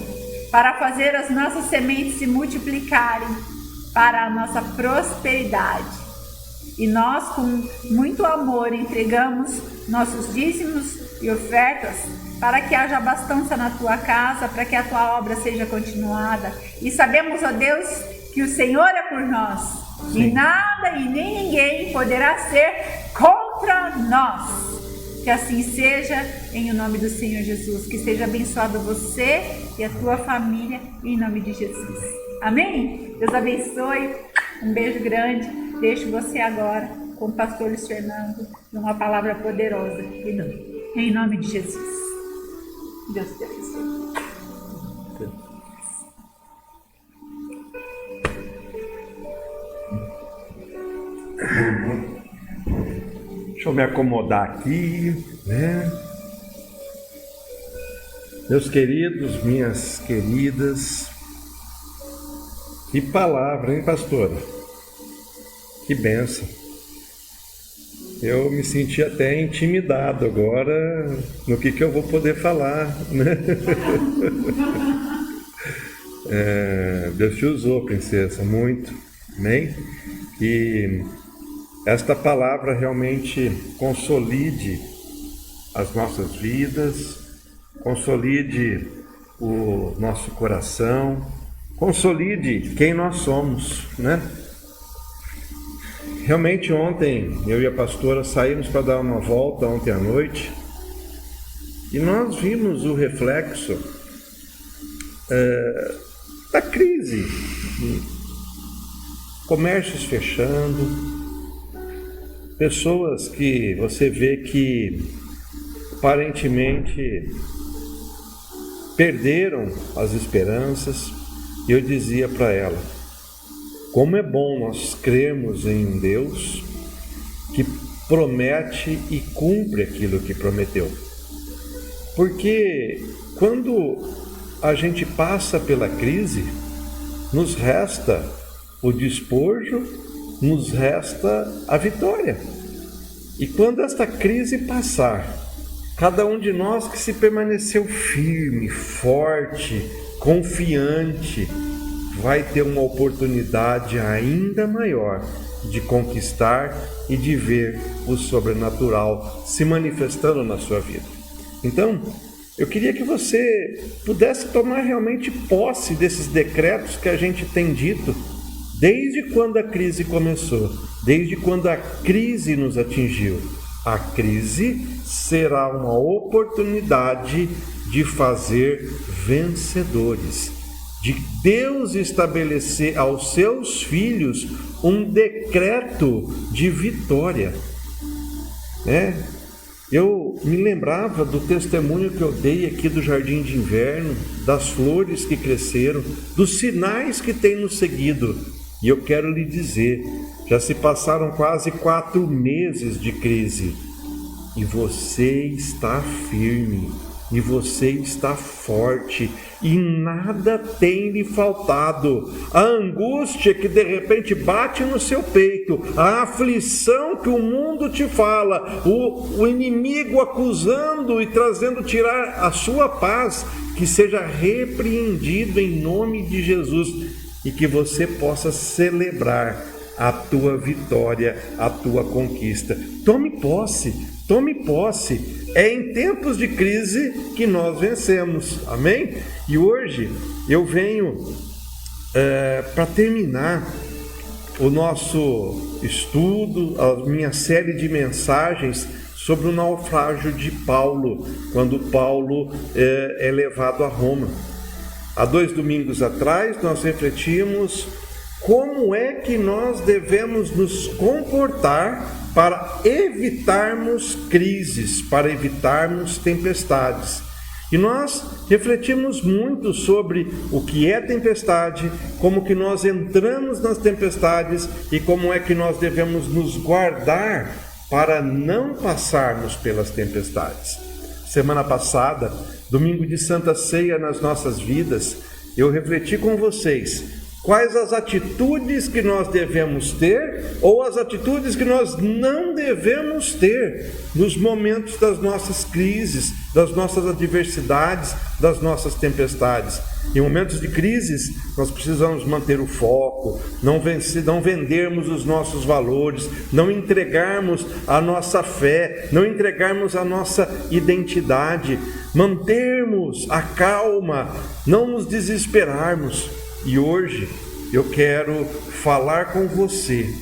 para fazer as nossas sementes se multiplicarem para a nossa prosperidade. E nós, com muito amor, entregamos nossos dízimos e ofertas para que haja abastança na tua casa, para que a tua obra seja continuada. E sabemos, ó Deus, que o Senhor é por nós. Sim. E nada e nem ninguém poderá ser contra nós. Que assim seja, em nome do Senhor Jesus. Que seja abençoado você e a tua família, em nome de Jesus. Amém? Deus abençoe. Um beijo grande. Deixo você agora com o pastor Luiz Fernando numa palavra poderosa. Em nome de Jesus. Deus te abençoe. Deixa eu me acomodar aqui, né? Meus queridos, minhas queridas, que palavra, hein, pastora? Que bênção. Eu me senti até intimidado agora no que eu vou poder falar, né? Deus te usou, princesa, muito, amém? Que esta palavra realmente consolide as nossas vidas, consolide o nosso coração, consolide quem nós somos, né? Realmente ontem, eu e a pastora saímos para dar uma volta ontem à noite e nós vimos o reflexo da crise, comércios fechando, pessoas que você vê que aparentemente perderam as esperanças. E eu dizia para ela, como é bom nós crermos em um Deus que promete e cumpre aquilo que prometeu. Porque quando a gente passa pela crise, nos resta o despojo, nos resta a vitória. E quando esta crise passar, cada um de nós que se permaneceu firme, forte, confiante, vai ter uma oportunidade ainda maior de conquistar e de ver o sobrenatural se manifestando na sua vida. Então, eu queria que você pudesse tomar realmente posse desses decretos que a gente tem dito desde quando a crise começou, desde quando a crise nos atingiu. A crise será uma oportunidade de fazer vencedores, de Deus estabelecer aos seus filhos um decreto de vitória, né? Eu me lembrava do testemunho que eu dei aqui do Jardim de Inverno, das flores que cresceram, dos sinais que têm nos seguido. E eu quero lhe dizer, já se passaram quase 4 meses de crise. E você está firme, e você está forte, e nada tem lhe faltado. A angústia que de repente bate no seu peito, a aflição que o mundo te fala, o inimigo acusando e trazendo tirar a sua paz, que seja repreendido em nome de Jesus e que você possa celebrar a tua vitória, a tua conquista. Tome posse, tome posse. É em tempos de crise que nós vencemos, amém? E hoje eu venho para terminar o nosso estudo, a minha série de mensagens sobre o naufrágio de Paulo, quando Paulo é levado a Roma. Há 2 domingos atrás nós refletimos como é que nós devemos nos comportar para evitarmos crises, para evitarmos tempestades. E nós refletimos muito sobre o que é tempestade, como que nós entramos nas tempestades e como é que nós devemos nos guardar para não passarmos pelas tempestades. Semana passada, domingo de Santa Ceia nas nossas vidas, eu refleti com vocês quais as atitudes que nós devemos ter ou as atitudes que nós não devemos ter nos momentos das nossas crises, das nossas adversidades, das nossas tempestades. Em momentos de crises, nós precisamos manter o foco, não vendermos os nossos valores, não entregarmos a nossa fé, não entregarmos a nossa identidade, mantermos a calma, não nos desesperarmos. E hoje eu quero falar com você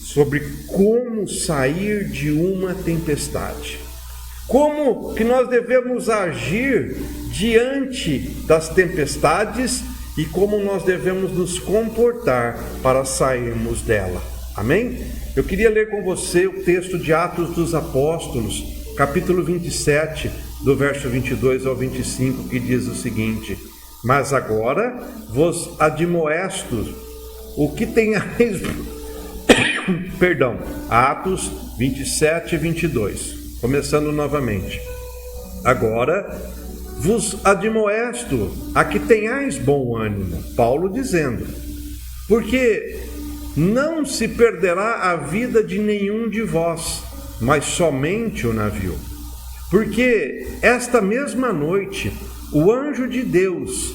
sobre como sair de uma tempestade. Como que nós devemos agir diante das tempestades e como nós devemos nos comportar para sairmos dela. Amém? Eu queria ler com você o texto de Atos dos Apóstolos, capítulo 27, do verso 22 ao 25, que diz o seguinte: mas agora vos admoesto o que tenhais Atos 27 e 22. Começando novamente. Agora vos admoesto a que tenhais bom ânimo. Paulo dizendo, porque não se perderá a vida de nenhum de vós, mas somente o navio. Porque esta mesma noite, o anjo de Deus,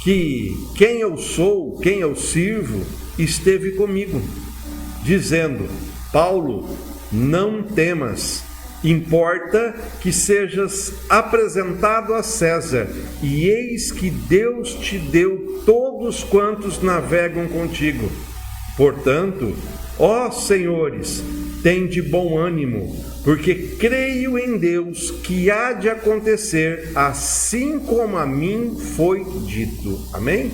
quem eu sou, quem eu sirvo, esteve comigo, dizendo, Paulo, não temas, importa que sejas apresentado a César, e eis que Deus te deu todos quantos navegam contigo. Portanto, ó senhores, tende bom ânimo, porque creio em Deus que há de acontecer assim como a mim foi dito. Amém?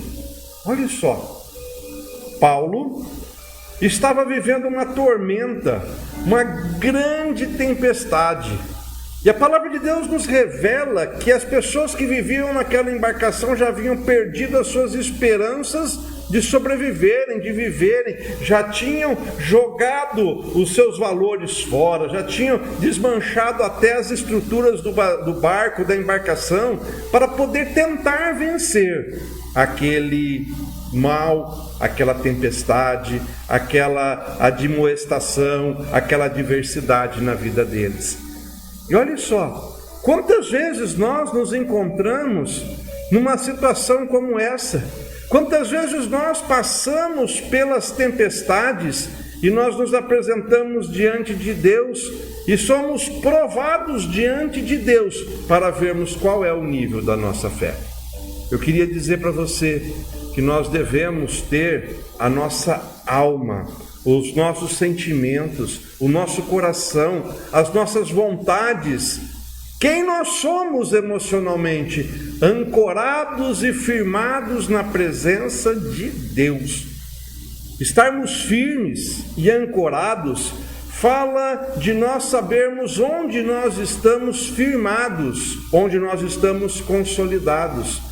Olha só, Paulo estava vivendo uma tormenta, uma grande tempestade. E a palavra de Deus nos revela que as pessoas que viviam naquela embarcação já haviam perdido as suas esperanças de sobreviverem, de viverem, já tinham jogado os seus valores fora, já tinham desmanchado até as estruturas do barco, da embarcação, para poder tentar vencer aquele mal, aquela tempestade, aquela admoestação, aquela adversidade na vida deles. E olha só, quantas vezes nós nos encontramos numa situação como essa? Quantas vezes nós passamos pelas tempestades e nós nos apresentamos diante de Deus e somos provados diante de Deus para vermos qual é o nível da nossa fé. Eu queria dizer para você que nós devemos ter a nossa alma, os nossos sentimentos, o nosso coração, as nossas vontades, quem nós somos emocionalmente, ancorados e firmados na presença de Deus. Estarmos firmes e ancorados fala de nós sabermos onde nós estamos firmados, onde nós estamos consolidados.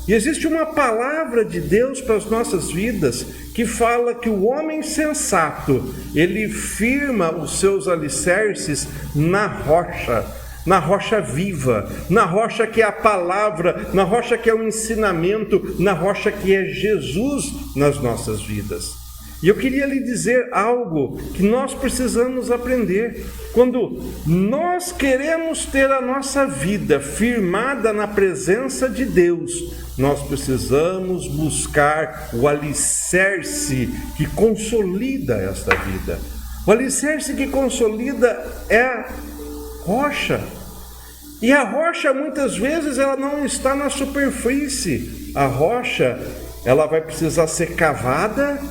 E existe uma palavra de Deus para as nossas vidas que fala que o homem sensato, ele firma os seus alicerces na rocha viva, na rocha que é a palavra, na rocha que é o ensinamento, na rocha que é Jesus nas nossas vidas. E eu queria lhe dizer algo que nós precisamos aprender. Quando nós queremos ter a nossa vida firmada na presença de Deus, nós precisamos buscar o alicerce que consolida esta vida. O alicerce que consolida é a rocha. E a rocha muitas vezes ela não está na superfície. A rocha ela vai precisar ser cavada,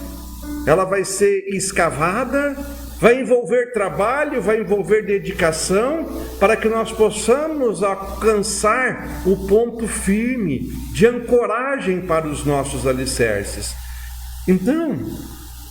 ela vai ser escavada, vai envolver trabalho, vai envolver dedicação, para que nós possamos alcançar o ponto firme de ancoragem para os nossos alicerces. Então,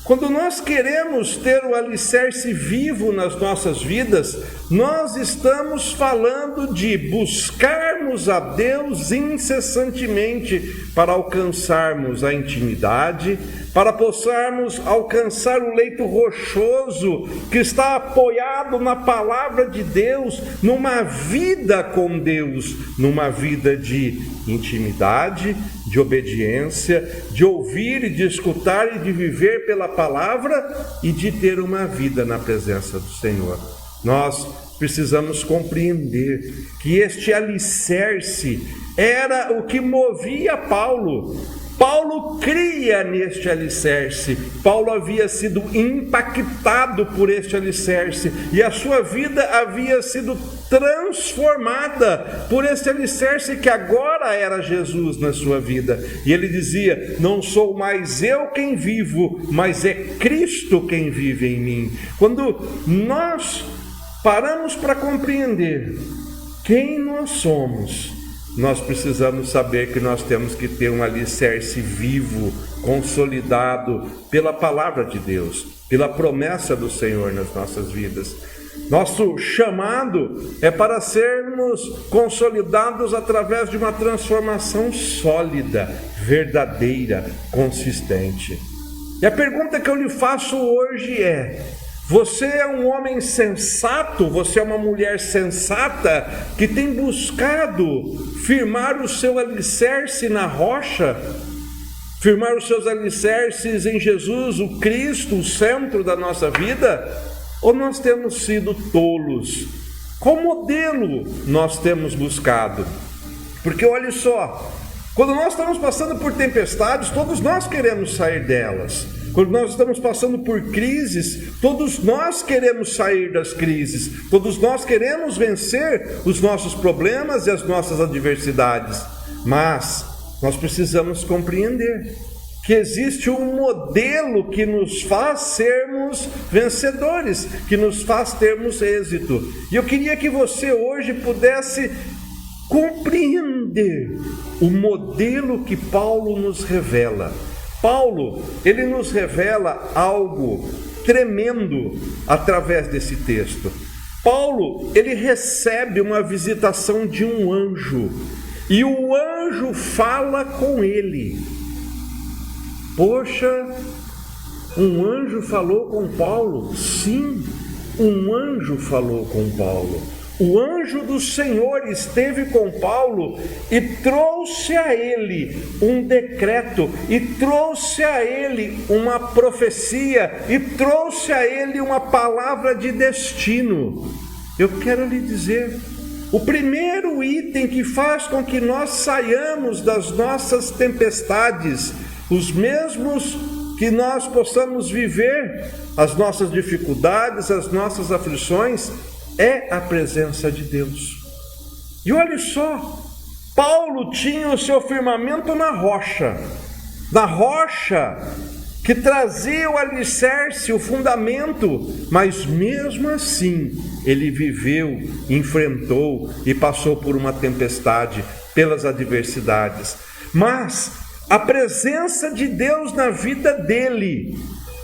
quando nós queremos ter o alicerce vivo nas nossas vidas, nós estamos falando de buscarmos a Deus incessantemente para alcançarmos a intimidade, para possarmos alcançar o leito rochoso que está apoiado na palavra de Deus, numa vida com Deus, numa vida de intimidade, de obediência, de ouvir e de escutar e de viver pela palavra e de ter uma vida na presença do Senhor. Nós precisamos compreender que este alicerce era o que movia Paulo. Paulo cria neste alicerce, Paulo havia sido impactado por este alicerce e a sua vida havia sido transformada por este alicerce que agora era Jesus na sua vida. E ele dizia, não sou mais eu quem vivo, mas é Cristo quem vive em mim. Quando nós paramos para compreender quem nós somos, nós precisamos saber que nós temos que ter um alicerce vivo, consolidado pela palavra de Deus, pela promessa do Senhor nas nossas vidas. Nosso chamado é para sermos consolidados através de uma transformação sólida, verdadeira, consistente. E a pergunta que eu lhe faço hoje é: você é um homem sensato? Você é uma mulher sensata que tem buscado firmar o seu alicerce na rocha? Firmar os seus alicerces em Jesus, o Cristo, o centro da nossa vida? Ou nós temos sido tolos? Qual modelo nós temos buscado? Porque olha só, quando nós estamos passando por tempestades, todos nós queremos sair delas. Quando nós estamos passando por crises, todos nós queremos sair das crises. Todos nós queremos vencer os nossos problemas e as nossas adversidades. Mas nós precisamos compreender que existe um modelo que nos faz sermos vencedores, que nos faz termos êxito. E eu queria que você hoje pudesse compreender o modelo que Paulo nos revela. Paulo, ele nos revela algo tremendo através desse texto. Paulo, ele recebe uma visitação de um anjo, e o anjo fala com ele. Poxa, um anjo falou com Paulo? Sim, um anjo falou com Paulo. O anjo do Senhor esteve com Paulo e trouxe a ele um decreto, e trouxe a ele uma profecia, e trouxe a ele uma palavra de destino. Eu quero lhe dizer, o primeiro item que faz com que nós saiamos das nossas tempestades, os mesmos que nós possamos viver as nossas dificuldades, as nossas aflições, é a presença de Deus. E olha só, Paulo tinha o seu firmamento na rocha que trazia o alicerce, o fundamento, mas mesmo assim ele viveu, enfrentou e passou por uma tempestade, pelas adversidades. Mas a presença de Deus na vida dele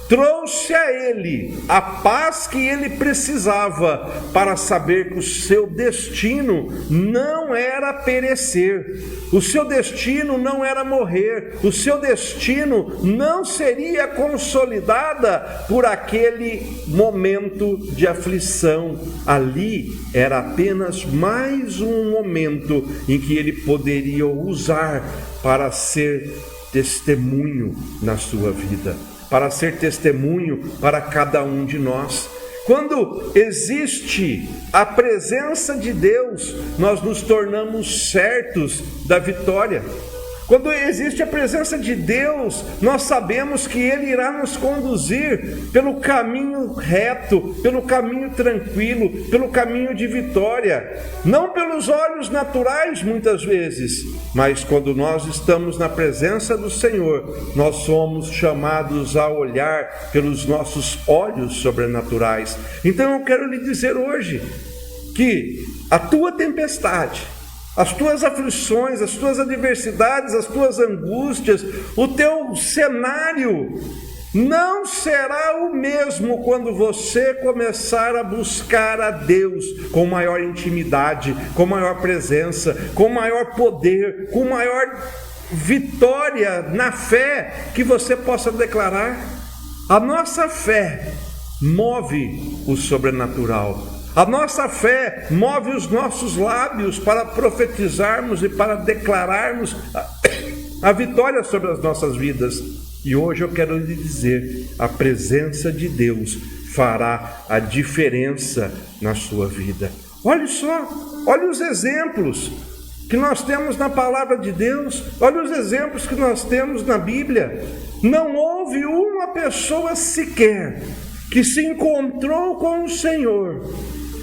trouxe a ele a paz que ele precisava para saber que o seu destino não era perecer, o seu destino não era morrer, o seu destino não seria consolidada por aquele momento de aflição. Ali era apenas mais um momento em que ele poderia usar para ser testemunho na sua vida, para ser testemunho para cada um de nós. Quando existe a presença de Deus, nós nos tornamos certos da vitória. Quando existe a presença de Deus, nós sabemos que Ele irá nos conduzir pelo caminho reto, pelo caminho tranquilo, pelo caminho de vitória. Não pelos olhos naturais, muitas vezes, mas quando nós estamos na presença do Senhor, nós somos chamados a olhar pelos nossos olhos sobrenaturais. Então eu quero lhe dizer hoje que a tua tempestade, as tuas aflições, as tuas adversidades, as tuas angústias, o teu cenário não será o mesmo quando você começar a buscar a Deus com maior intimidade, com maior presença, com maior poder, com maior vitória na fé que você possa declarar. A nossa fé move o sobrenatural. A nossa fé move os nossos lábios para profetizarmos e para declararmos a vitória sobre as nossas vidas. E hoje eu quero lhe dizer, a presença de Deus fará a diferença na sua vida. Olha só, olha os exemplos que nós temos na palavra de Deus, olha os exemplos que nós temos na Bíblia. Não houve uma pessoa sequer que se encontrou com o Senhor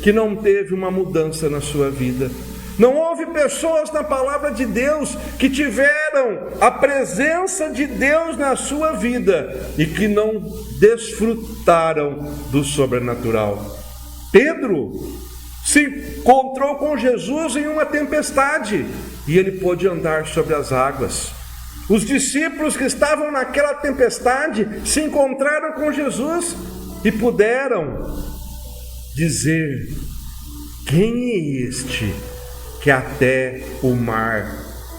que não teve uma mudança na sua vida. Não houve pessoas na palavra de Deus que tiveram a presença de Deus na sua vida e que não desfrutaram do sobrenatural. Pedro se encontrou com Jesus em uma tempestade e ele pôde andar sobre as águas. Os discípulos que estavam naquela tempestade se encontraram com Jesus e puderam dizer: quem é este que até o mar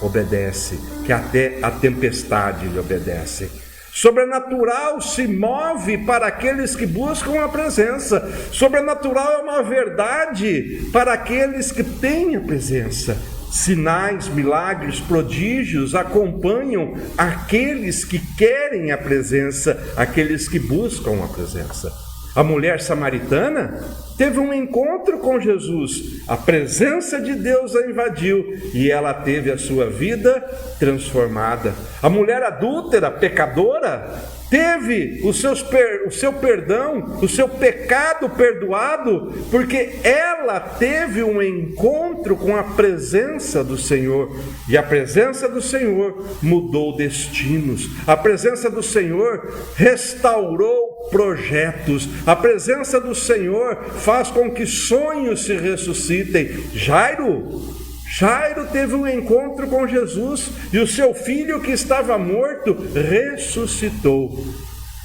obedece, que até a tempestade lhe obedece? Sobrenatural se move para aqueles que buscam a presença. Sobrenatural é uma verdade para aqueles que têm a presença. Sinais, milagres, prodígios acompanham aqueles que querem a presença, aqueles que buscam a presença. A mulher samaritana teve um encontro com Jesus, a presença de Deus a invadiu e ela teve a sua vida transformada. A mulher adúltera, pecadora, teve o seu perdão, o seu pecado perdoado, porque ela teve um encontro com a presença do Senhor. E a presença do Senhor mudou destinos. A presença do Senhor restaurou projetos. A presença do Senhor faz com que sonhos se ressuscitem. Jairo teve um encontro com Jesus e o seu filho que estava morto ressuscitou.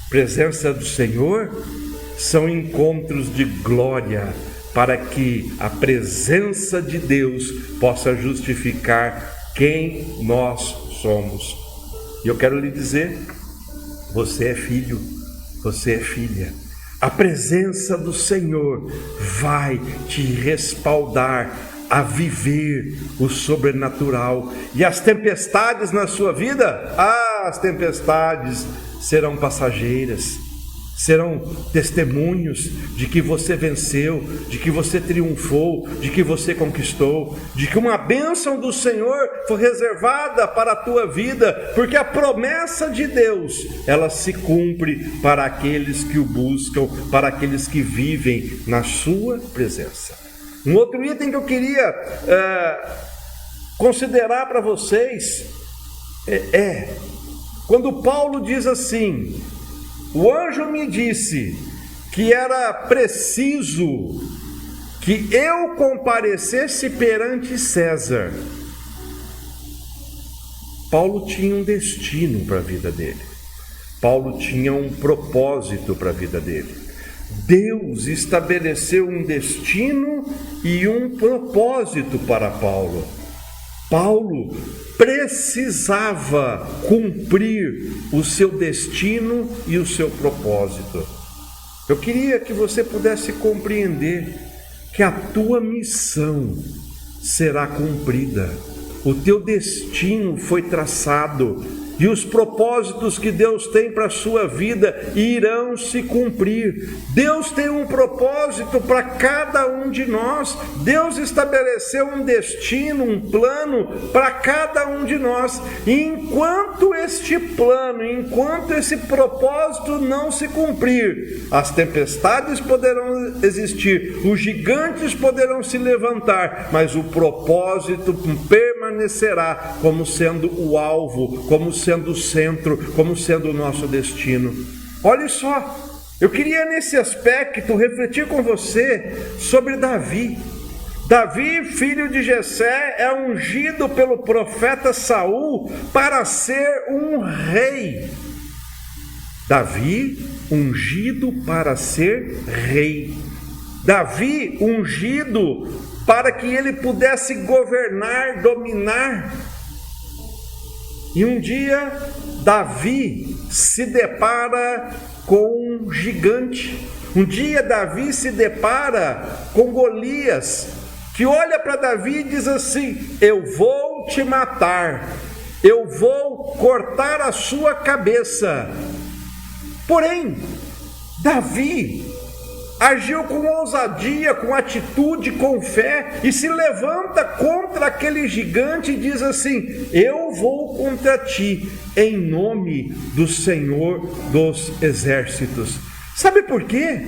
Presença do Senhor são encontros de glória para que a presença de Deus possa justificar quem nós somos. E eu quero lhe dizer, você é filho, você é filha. A presença do Senhor vai te respaldar a viver o sobrenatural. E as tempestades na sua vida, as tempestades serão passageiras, serão testemunhos de que você venceu, de que você triunfou, de que você conquistou, de que uma bênção do Senhor foi reservada para a tua vida, porque a promessa de Deus, ela se cumpre para aqueles que o buscam, para aqueles que vivem na sua presença. Um outro item que eu queria considerar para vocês quando Paulo diz assim: o anjo me disse que era preciso que eu comparecesse perante César. Paulo tinha um destino para a vida dele. Paulo tinha um propósito para a vida dele. Deus estabeleceu um destino e um propósito para Paulo. Paulo precisava cumprir o seu destino e o seu propósito. Eu queria que você pudesse compreender que a tua missão será cumprida. O teu destino foi traçado e os propósitos que Deus tem para a sua vida irão se cumprir. Deus tem um propósito para cada um de nós. Deus estabeleceu um destino, um plano para cada um de nós. E enquanto este plano, enquanto esse propósito não se cumprir, as tempestades poderão existir, os gigantes poderão se levantar, mas o propósito permanecerá como sendo o alvo, como sendo o centro, como sendo o nosso destino. Olha só, eu queria nesse aspecto refletir com você sobre Davi. Davi, filho de Jessé, é ungido pelo profeta Saul para ser um rei. Davi, ungido para ser rei. Davi, ungido para que ele pudesse governar, dominar. E um dia, Davi se depara com um gigante. Um dia, Davi se depara com Golias, que olha para Davi e diz assim: eu vou te matar, eu vou cortar a sua cabeça. Porém, Davi agiu com ousadia, com atitude, com fé, e se levanta contra aquele gigante e diz assim: eu vou contra ti, em nome do Senhor dos Exércitos. Sabe por quê?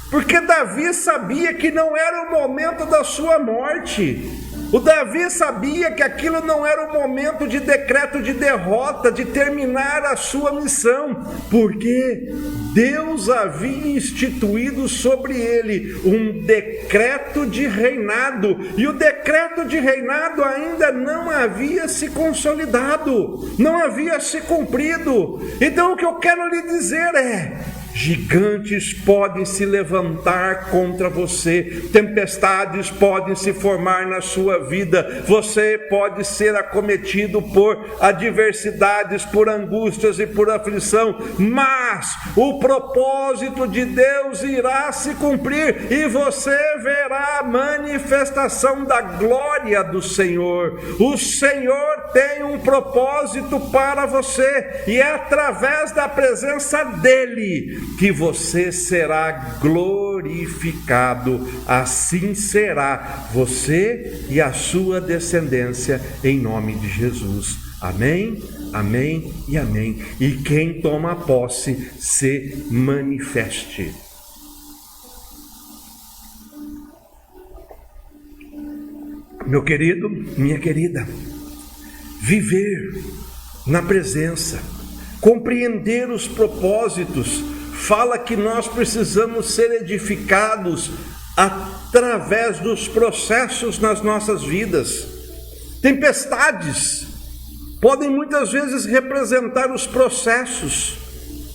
Porque Davi sabia que não era o momento da sua morte. O Davi sabia que aquilo não era o momento de decreto de derrota, de terminar a sua missão, porque Deus havia instituído sobre ele um decreto de reinado, e o decreto de reinado ainda não havia se consolidado, não havia se cumprido. Então o que eu quero lhe dizer é: gigantes podem se levantar contra você, tempestades podem se formar na sua vida, você pode ser acometido por adversidades, por angústias e por aflição, mas o propósito de Deus irá se cumprir e você verá a manifestação da glória do Senhor. O Senhor tem um propósito para você e é através da presença dele que você será glorificado. Assim será você e a sua descendência, em nome de Jesus. Amém, amém e amém. E quem toma posse se manifeste. Meu querido, minha querida, viver na presença, compreender os propósitos, fala que nós precisamos ser edificados através dos processos nas nossas vidas. Tempestades podem muitas vezes representar os processos.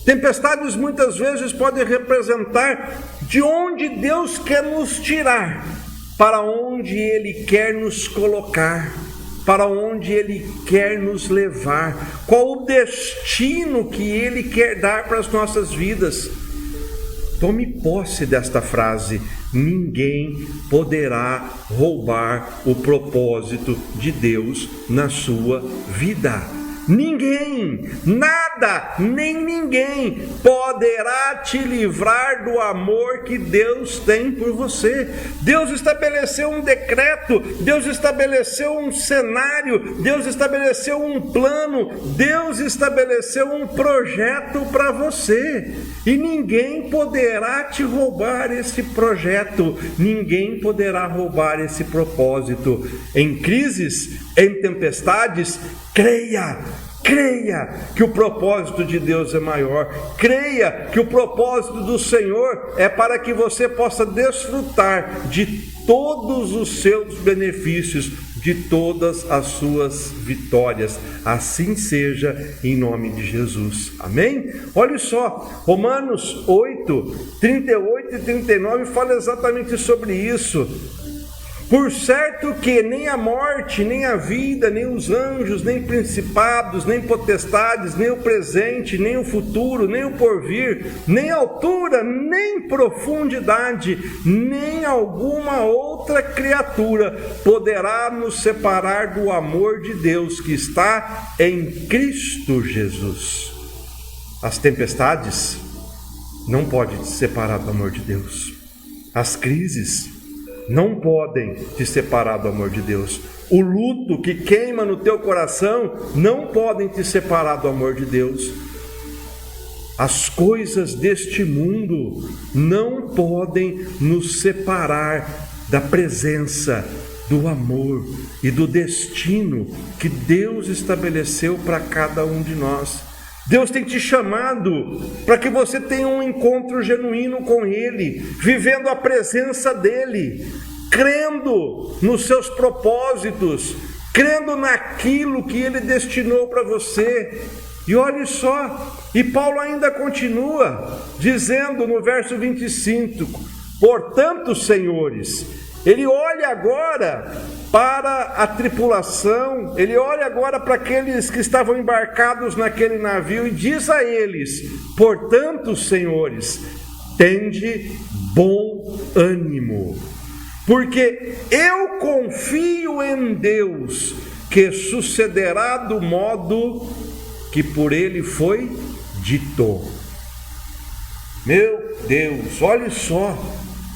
Tempestades muitas vezes podem representar de onde Deus quer nos tirar, para onde Ele quer nos colocar, para onde Ele quer nos levar, qual o destino que Ele quer dar para as nossas vidas. Tome posse desta frase: ninguém poderá roubar o propósito de Deus na sua vida. Ninguém, nada, nem ninguém poderá te livrar do amor que Deus tem por você. Deus estabeleceu um decreto, Deus estabeleceu um cenário, Deus estabeleceu um plano, Deus estabeleceu um projeto para você. E ninguém poderá te roubar esse projeto, ninguém poderá roubar esse propósito. Em crises, em tempestades, creia que o propósito de Deus é maior. Creia que o propósito do Senhor é para que você possa desfrutar de todos os seus benefícios, de todas as suas vitórias. Assim seja, em nome de Jesus. Amém? Olha só, Romanos 8, 38 e 39 fala exatamente sobre isso. Por certo que nem a morte, nem a vida, nem os anjos, nem principados, nem potestades, nem o presente, nem o futuro, nem o porvir, nem altura, nem profundidade, nem alguma outra criatura poderá nos separar do amor de Deus que está em Cristo Jesus. As tempestades não podem te separar do amor de Deus. As crises não podem te separar do amor de Deus. O luto que queima no teu coração não podem te separar do amor de Deus. As coisas deste mundo não podem nos separar da presença, do amor e do destino que Deus estabeleceu para cada um de nós. Deus tem te chamado para que você tenha um encontro genuíno com Ele, vivendo a presença dEle, crendo nos seus propósitos, crendo naquilo que Ele destinou para você. E olhe só, e Paulo ainda continua dizendo no verso 25, portanto, senhores, ele olha agora para a tripulação, ele olha agora para aqueles que estavam embarcados naquele navio e diz a eles, portanto, senhores, tende bom ânimo, porque eu confio em Deus, que sucederá do modo que por ele foi dito. Meu Deus, olhe só,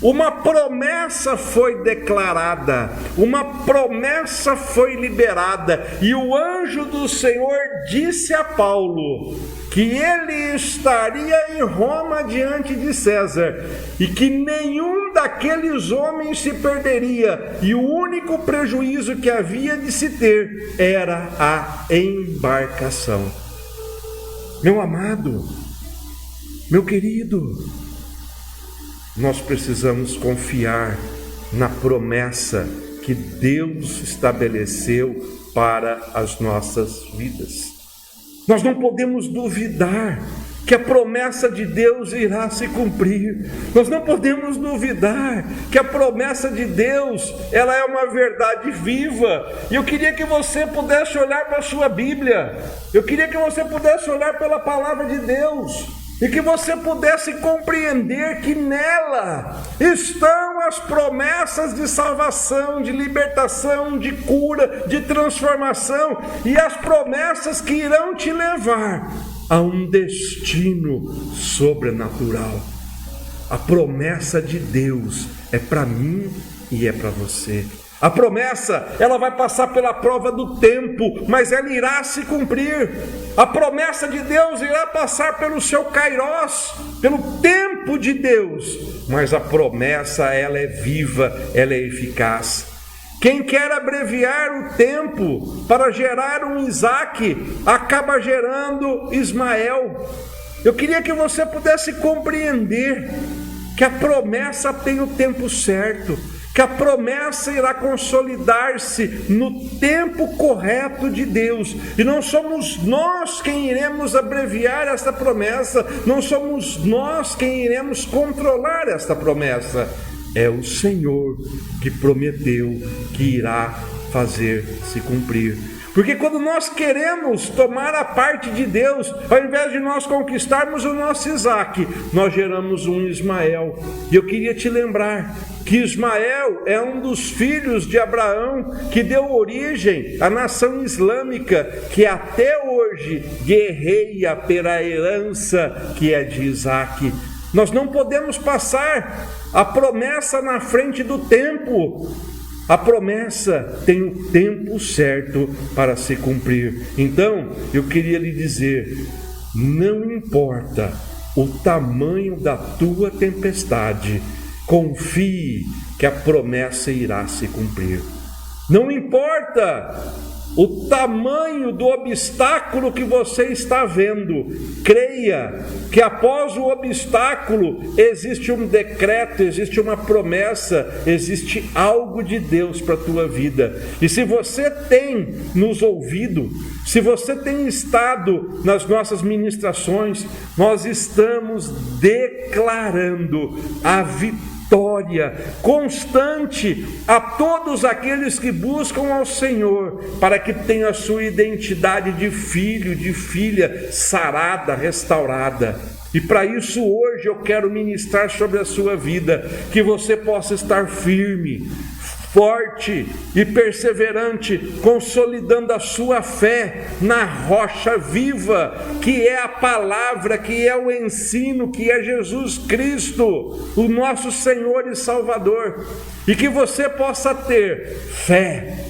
uma promessa foi declarada, uma promessa foi liberada, e o anjo do Senhor disse a Paulo que ele estaria em Roma diante de César, e que nenhum daqueles homens se perderia, e o único prejuízo que havia de se ter era a embarcação. Meu amado, meu querido, nós precisamos confiar na promessa que Deus estabeleceu para as nossas vidas. Nós não podemos duvidar que a promessa de Deus irá se cumprir. Nós não podemos duvidar que a promessa de Deus, ela é uma verdade viva. E eu queria que você pudesse olhar para a sua Bíblia, eu queria que você pudesse olhar pela palavra de Deus, e que você pudesse compreender que nela estão as promessas de salvação, de libertação, de cura, de transformação, e as promessas que irão te levar a um destino sobrenatural. A promessa de Deus é para mim e é para você. A promessa, ela vai passar pela prova do tempo, mas ela irá se cumprir. A promessa de Deus irá passar pelo seu kairós, pelo tempo de Deus, mas a promessa, ela é viva, ela é eficaz. Quem quer abreviar o tempo para gerar um Isaque, acaba gerando Ismael. Eu queria que você pudesse compreender que a promessa tem o tempo certo, que a promessa irá consolidar-se no tempo correto de Deus, e não somos nós quem iremos abreviar esta promessa, não somos nós quem iremos controlar esta promessa, é o Senhor que prometeu que irá fazer se cumprir. Porque quando nós queremos tomar a parte de Deus, ao invés de nós conquistarmos o nosso Isaque, nós geramos um Ismael. E eu queria te lembrar que Ismael é um dos filhos de Abraão, que deu origem à nação islâmica, que até hoje guerreia pela herança que é de Isaque. Nós não podemos passar a promessa na frente do tempo. A promessa tem o tempo certo para se cumprir. Então, eu queria lhe dizer, não importa o tamanho da tua tempestade, confie que a promessa irá se cumprir. Não importa o tamanho do obstáculo que você está vendo, creia que após o obstáculo existe um decreto, existe uma promessa, existe algo de Deus para a tua vida. E se você tem nos ouvido, se você tem estado nas nossas ministrações, nós estamos declarando a vitória constante a todos aqueles que buscam ao Senhor, para que tenham a sua identidade de filho, de filha sarada, restaurada. E para isso hoje eu quero ministrar sobre a sua vida, que você possa estar firme, forte e perseverante, consolidando a sua fé na rocha viva, que é a palavra, que é o ensino, que é Jesus Cristo, o nosso Senhor e Salvador, e que você possa ter fé,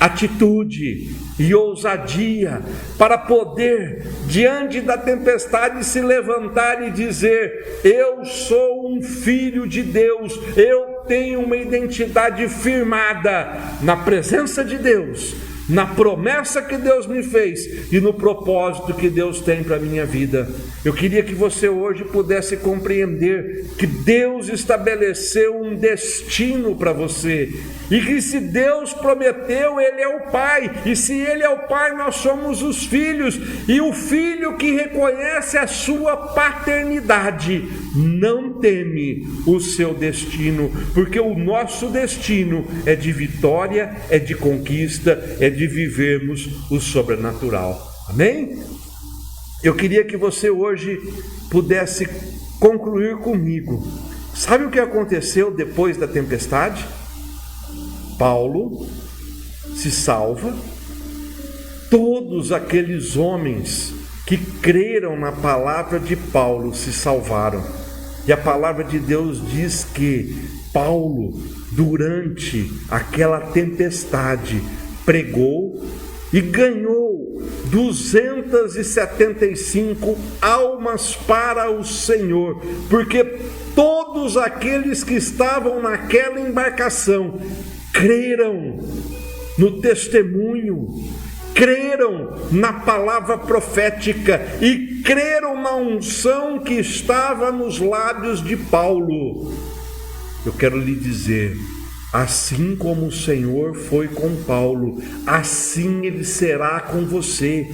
atitude e ousadia para poder, diante da tempestade, se levantar e dizer: eu sou um filho de Deus, eu tenho uma identidade firmada na presença de Deus, na promessa que Deus me fez e no propósito que Deus tem para a minha vida. Eu queria que você hoje pudesse compreender que Deus estabeleceu um destino para você, e que se Deus prometeu, Ele é o Pai, e se Ele é o Pai, nós somos os filhos, e o filho que reconhece a sua paternidade não teme o seu destino, porque o nosso destino é de vitória, é de conquista, é de vivermos o sobrenatural. Amém? Eu queria que você hoje pudesse concluir comigo. Sabe o que aconteceu depois da tempestade? Paulo se salva, todos aqueles homens que creram na palavra de Paulo se salvaram. E a palavra de Deus diz que Paulo, durante aquela tempestade, pregou e ganhou 275 almas para o Senhor, porque todos aqueles que estavam naquela embarcação creram no testemunho, creram na palavra profética e creram na unção que estava nos lábios de Paulo. Eu quero lhe dizer, assim como o Senhor foi com Paulo, assim Ele será com você.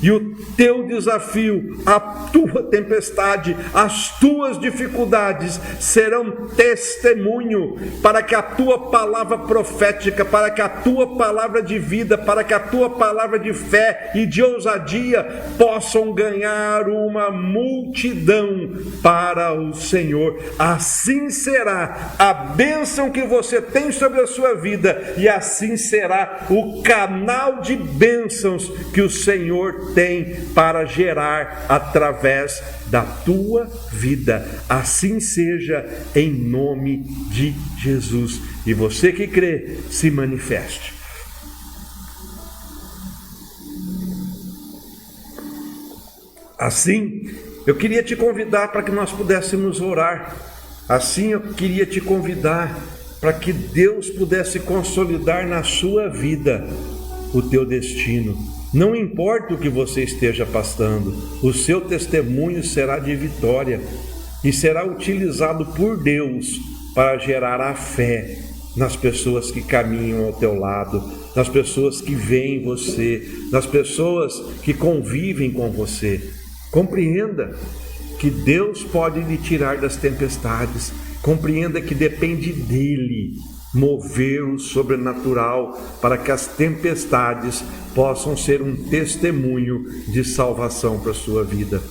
E o teu desafio, a tua tempestade, as tuas dificuldades serão testemunho para que a tua palavra profética, para que a tua palavra de vida, para que a tua palavra de fé e de ousadia possam ganhar uma multidão para o Senhor. Assim será a bênção que você tem sobre a sua vida, e assim será o canal de bênçãos que o Senhor tem para gerar através da tua vida. Assim seja, em nome de Jesus. E você que crê, se manifeste. Assim, eu queria te convidar para que nós pudéssemos orar. Assim, eu queria te convidar para que Deus pudesse consolidar na sua vida o teu destino. Não importa o que você esteja passando, o seu testemunho será de vitória e será utilizado por Deus para gerar a fé nas pessoas que caminham ao teu lado, nas pessoas que veem você, nas pessoas que convivem com você. Compreenda que Deus pode lhe tirar das tempestades. Compreenda que depende dele mover o sobrenatural para que as tempestades possam ser um testemunho de salvação para a sua vida.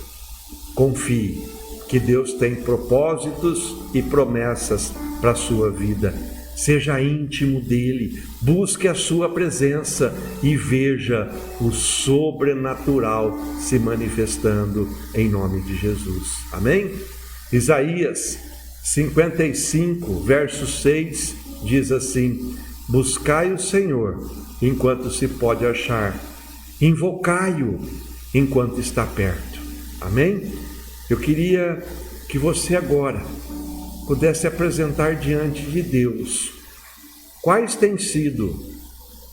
Confie que Deus tem propósitos e promessas para a sua vida. Seja íntimo dele, busque a sua presença e veja o sobrenatural se manifestando em nome de Jesus. Amém? Isaías 55, verso 6, diz assim: buscai o Senhor enquanto se pode achar, invocai-o enquanto está perto. Amém? Eu queria que você agora pudesse apresentar diante de Deus quais têm sido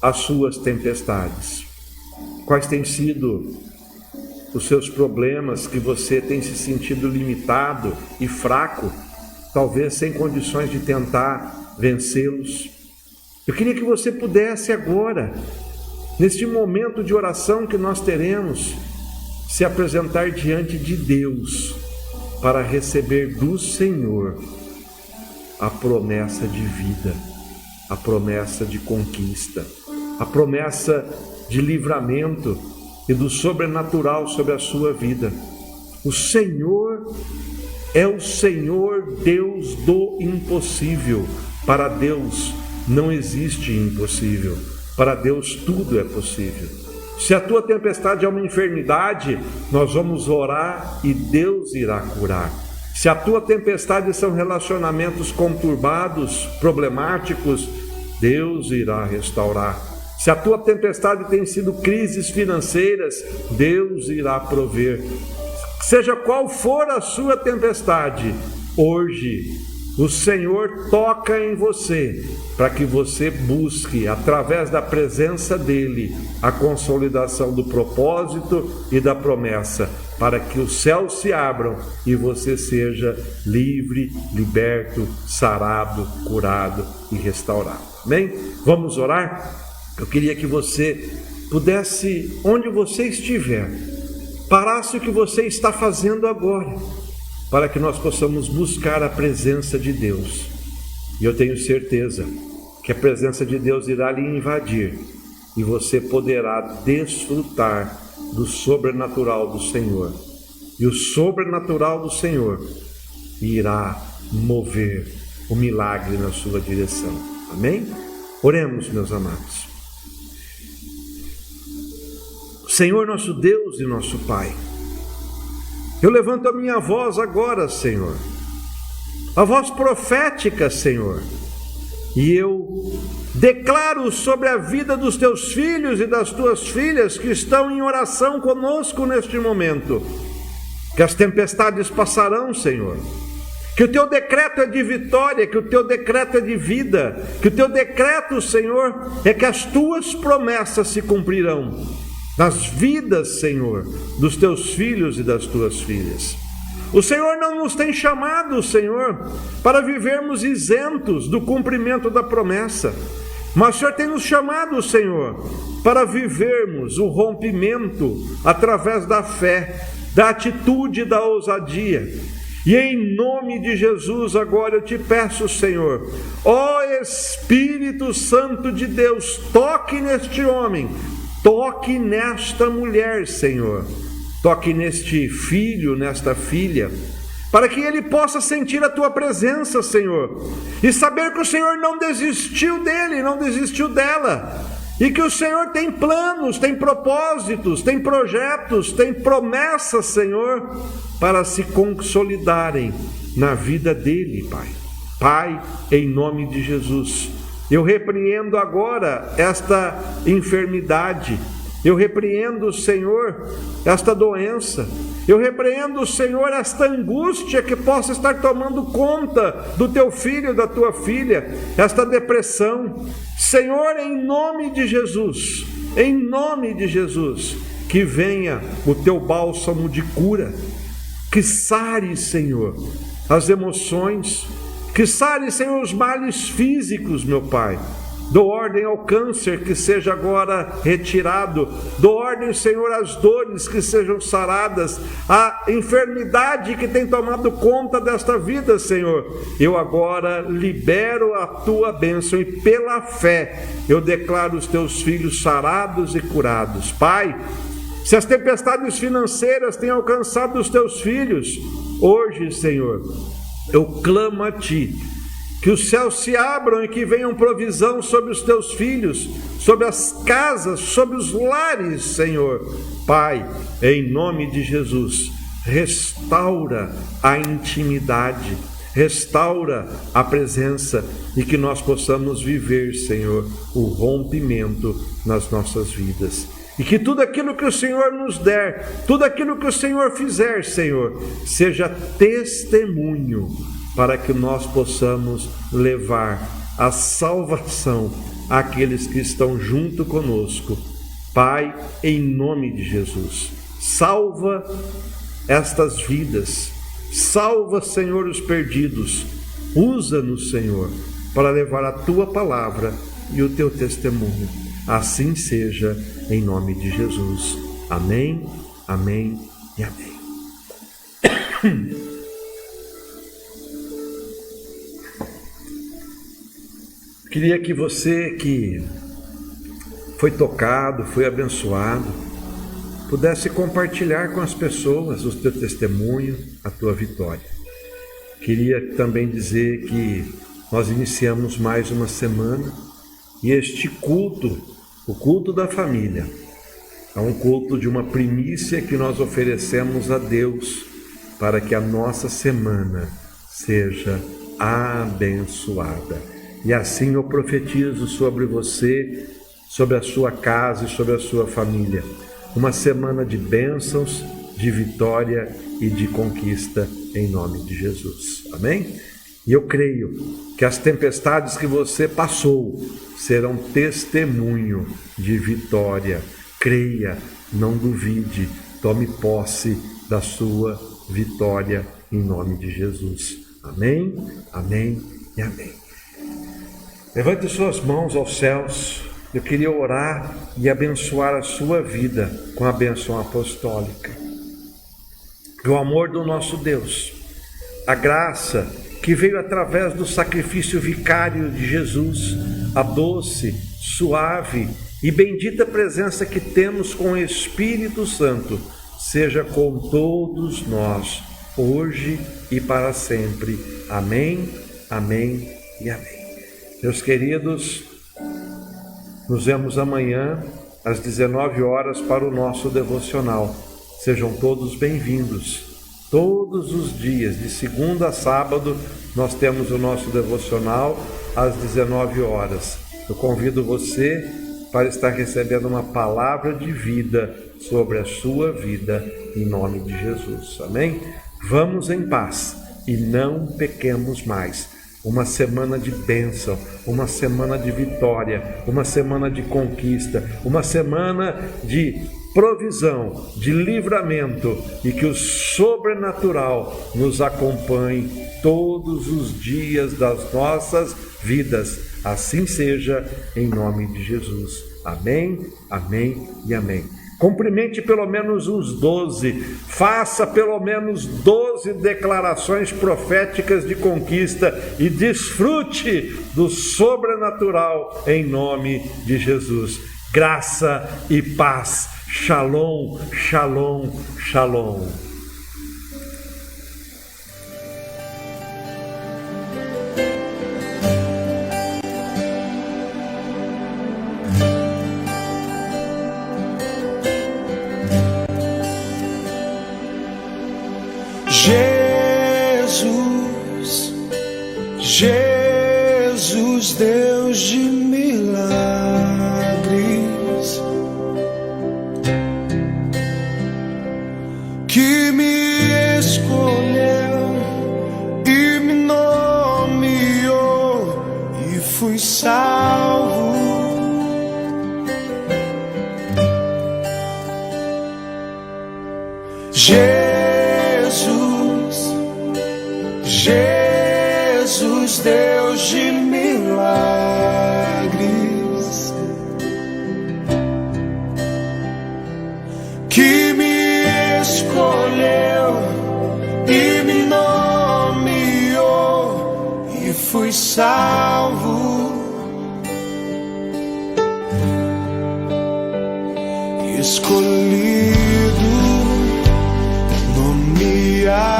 as suas tempestades, quais têm sido os seus problemas que você tem se sentido limitado e fraco, talvez sem condições de tentar vencê-los. Eu queria que você pudesse agora, neste momento de oração que nós teremos, se apresentar diante de Deus para receber do Senhor a promessa de vida, a promessa de conquista, a promessa de livramento e do sobrenatural sobre a sua vida. O Senhor é o Senhor Deus do impossível. Para Deus não existe impossível. Para Deus tudo é possível. Se a tua tempestade é uma enfermidade, nós vamos orar e Deus irá curar. Se a tua tempestade são relacionamentos conturbados, problemáticos, Deus irá restaurar. Se a tua tempestade tem sido crises financeiras, Deus irá prover. Seja qual for a sua tempestade, hoje o Senhor toca em você para que você busque, através da presença dEle, a consolidação do propósito e da promessa, para que os céus se abram e você seja livre, liberto, sarado, curado e restaurado. Amém? Vamos orar? Eu queria que você pudesse, onde você estiver, parasse o que você está fazendo agora, para que nós possamos buscar a presença de Deus. E eu tenho certeza que a presença de Deus irá lhe invadir e você poderá desfrutar do sobrenatural do Senhor. E o sobrenatural do Senhor irá mover o milagre na sua direção. Amém? Oremos, meus amados. Senhor nosso Deus e nosso Pai, eu levanto a minha voz agora, Senhor, a voz profética, Senhor, e eu declaro sobre a vida dos teus filhos e das tuas filhas que estão em oração conosco neste momento, que as tempestades passarão, Senhor, que o teu decreto é de vitória, que o teu decreto é de vida, que o teu decreto, Senhor, é que as tuas promessas se cumprirão nas vidas, Senhor, dos teus filhos e das tuas filhas. O Senhor não nos tem chamado, Senhor, para vivermos isentos do cumprimento da promessa. Mas o Senhor tem nos chamado, Senhor, para vivermos o rompimento através da fé, da atitude e da ousadia. E em nome de Jesus agora eu te peço, Senhor, ó Espírito Santo de Deus, toque neste homem, toque nesta mulher, Senhor, toque neste filho, nesta filha, para que ele possa sentir a tua presença, Senhor, e saber que o Senhor não desistiu dele, não desistiu dela, e que o Senhor tem planos, tem propósitos, tem projetos, tem promessas, Senhor, para se consolidarem na vida dele, Pai. Pai, em nome de Jesus, eu repreendo agora esta enfermidade, eu repreendo, Senhor, esta doença, eu repreendo, Senhor, esta angústia que possa estar tomando conta do teu filho, da tua filha, esta depressão. Senhor, em nome de Jesus, que venha o teu bálsamo de cura, que sare, Senhor, as emoções, que sare, Senhor, os males físicos, meu Pai. Dou ordem ao câncer que seja agora retirado. Dou ordem, Senhor, às dores que sejam saradas. A enfermidade que tem tomado conta desta vida, Senhor. Eu agora libero a tua bênção e pela fé eu declaro os teus filhos sarados e curados. Pai, se as tempestades financeiras têm alcançado os teus filhos, hoje, Senhor, eu clamo a ti, que os céus se abram e que venham provisão sobre os teus filhos, sobre as casas, sobre os lares, Senhor. Pai, em nome de Jesus, restaura a intimidade, restaura a presença e que nós possamos viver, Senhor, o rompimento nas nossas vidas. E que tudo aquilo que o Senhor nos der, tudo aquilo que o Senhor fizer, Senhor, seja testemunho para que nós possamos levar a salvação àqueles que estão junto conosco. Pai, em nome de Jesus, salva estas vidas, salva, Senhor, os perdidos, usa-nos, Senhor, para levar a tua palavra e o teu testemunho. Assim seja, em nome de Jesus. Amém, amém e amém. Queria que você que foi tocado, foi abençoado, pudesse compartilhar com as pessoas o teu testemunho, a tua vitória. Queria também dizer que nós iniciamos mais uma semana e este culto, o culto da família, é um culto de uma primícia que nós oferecemos a Deus para que a nossa semana seja abençoada. E assim eu profetizo sobre você, sobre a sua casa e sobre a sua família. Uma semana de bênçãos, de vitória e de conquista em nome de Jesus. Amém? E eu creio que as tempestades que você passou serão testemunho de vitória. Creia, não duvide, tome posse da sua vitória em nome de Jesus. Amém, amém e amém. Levante suas mãos aos céus. Eu queria orar e abençoar a sua vida com a bênção apostólica. Que o amor do nosso Deus, a graça que veio através do sacrifício vicário de Jesus, a doce, suave e bendita presença que temos com o Espírito Santo, seja com todos nós, hoje e para sempre. Amém, amém e amém. Meus queridos, nos vemos amanhã às 19 horas para o nosso devocional. Sejam todos bem-vindos. Todos os dias, de segunda a sábado, nós temos o nosso devocional às 19 horas. Eu convido você para estar recebendo uma palavra de vida sobre a sua vida, em nome de Jesus. Amém? Vamos em paz e não pequemos mais. Uma semana de bênção, uma semana de vitória, uma semana de conquista, uma semana de provisão, de livramento, e que o sobrenatural nos acompanhe todos os dias das nossas vidas, Assim seja, em nome de Jesus. Amém, amém e amém. Cumprimente pelo menos uns 12, faça pelo menos 12 declarações proféticas de conquista e desfrute do sobrenatural em nome de Jesus. Graça e paz. Shalom, shalom, shalom. Jesus, Jesus, Deus de milagres, que me escolheu e me nomeou e fui salvo. Jesus, Deus de milagres, que me escolheu e me nomeou e fui salvo. Escolhido, nomeado,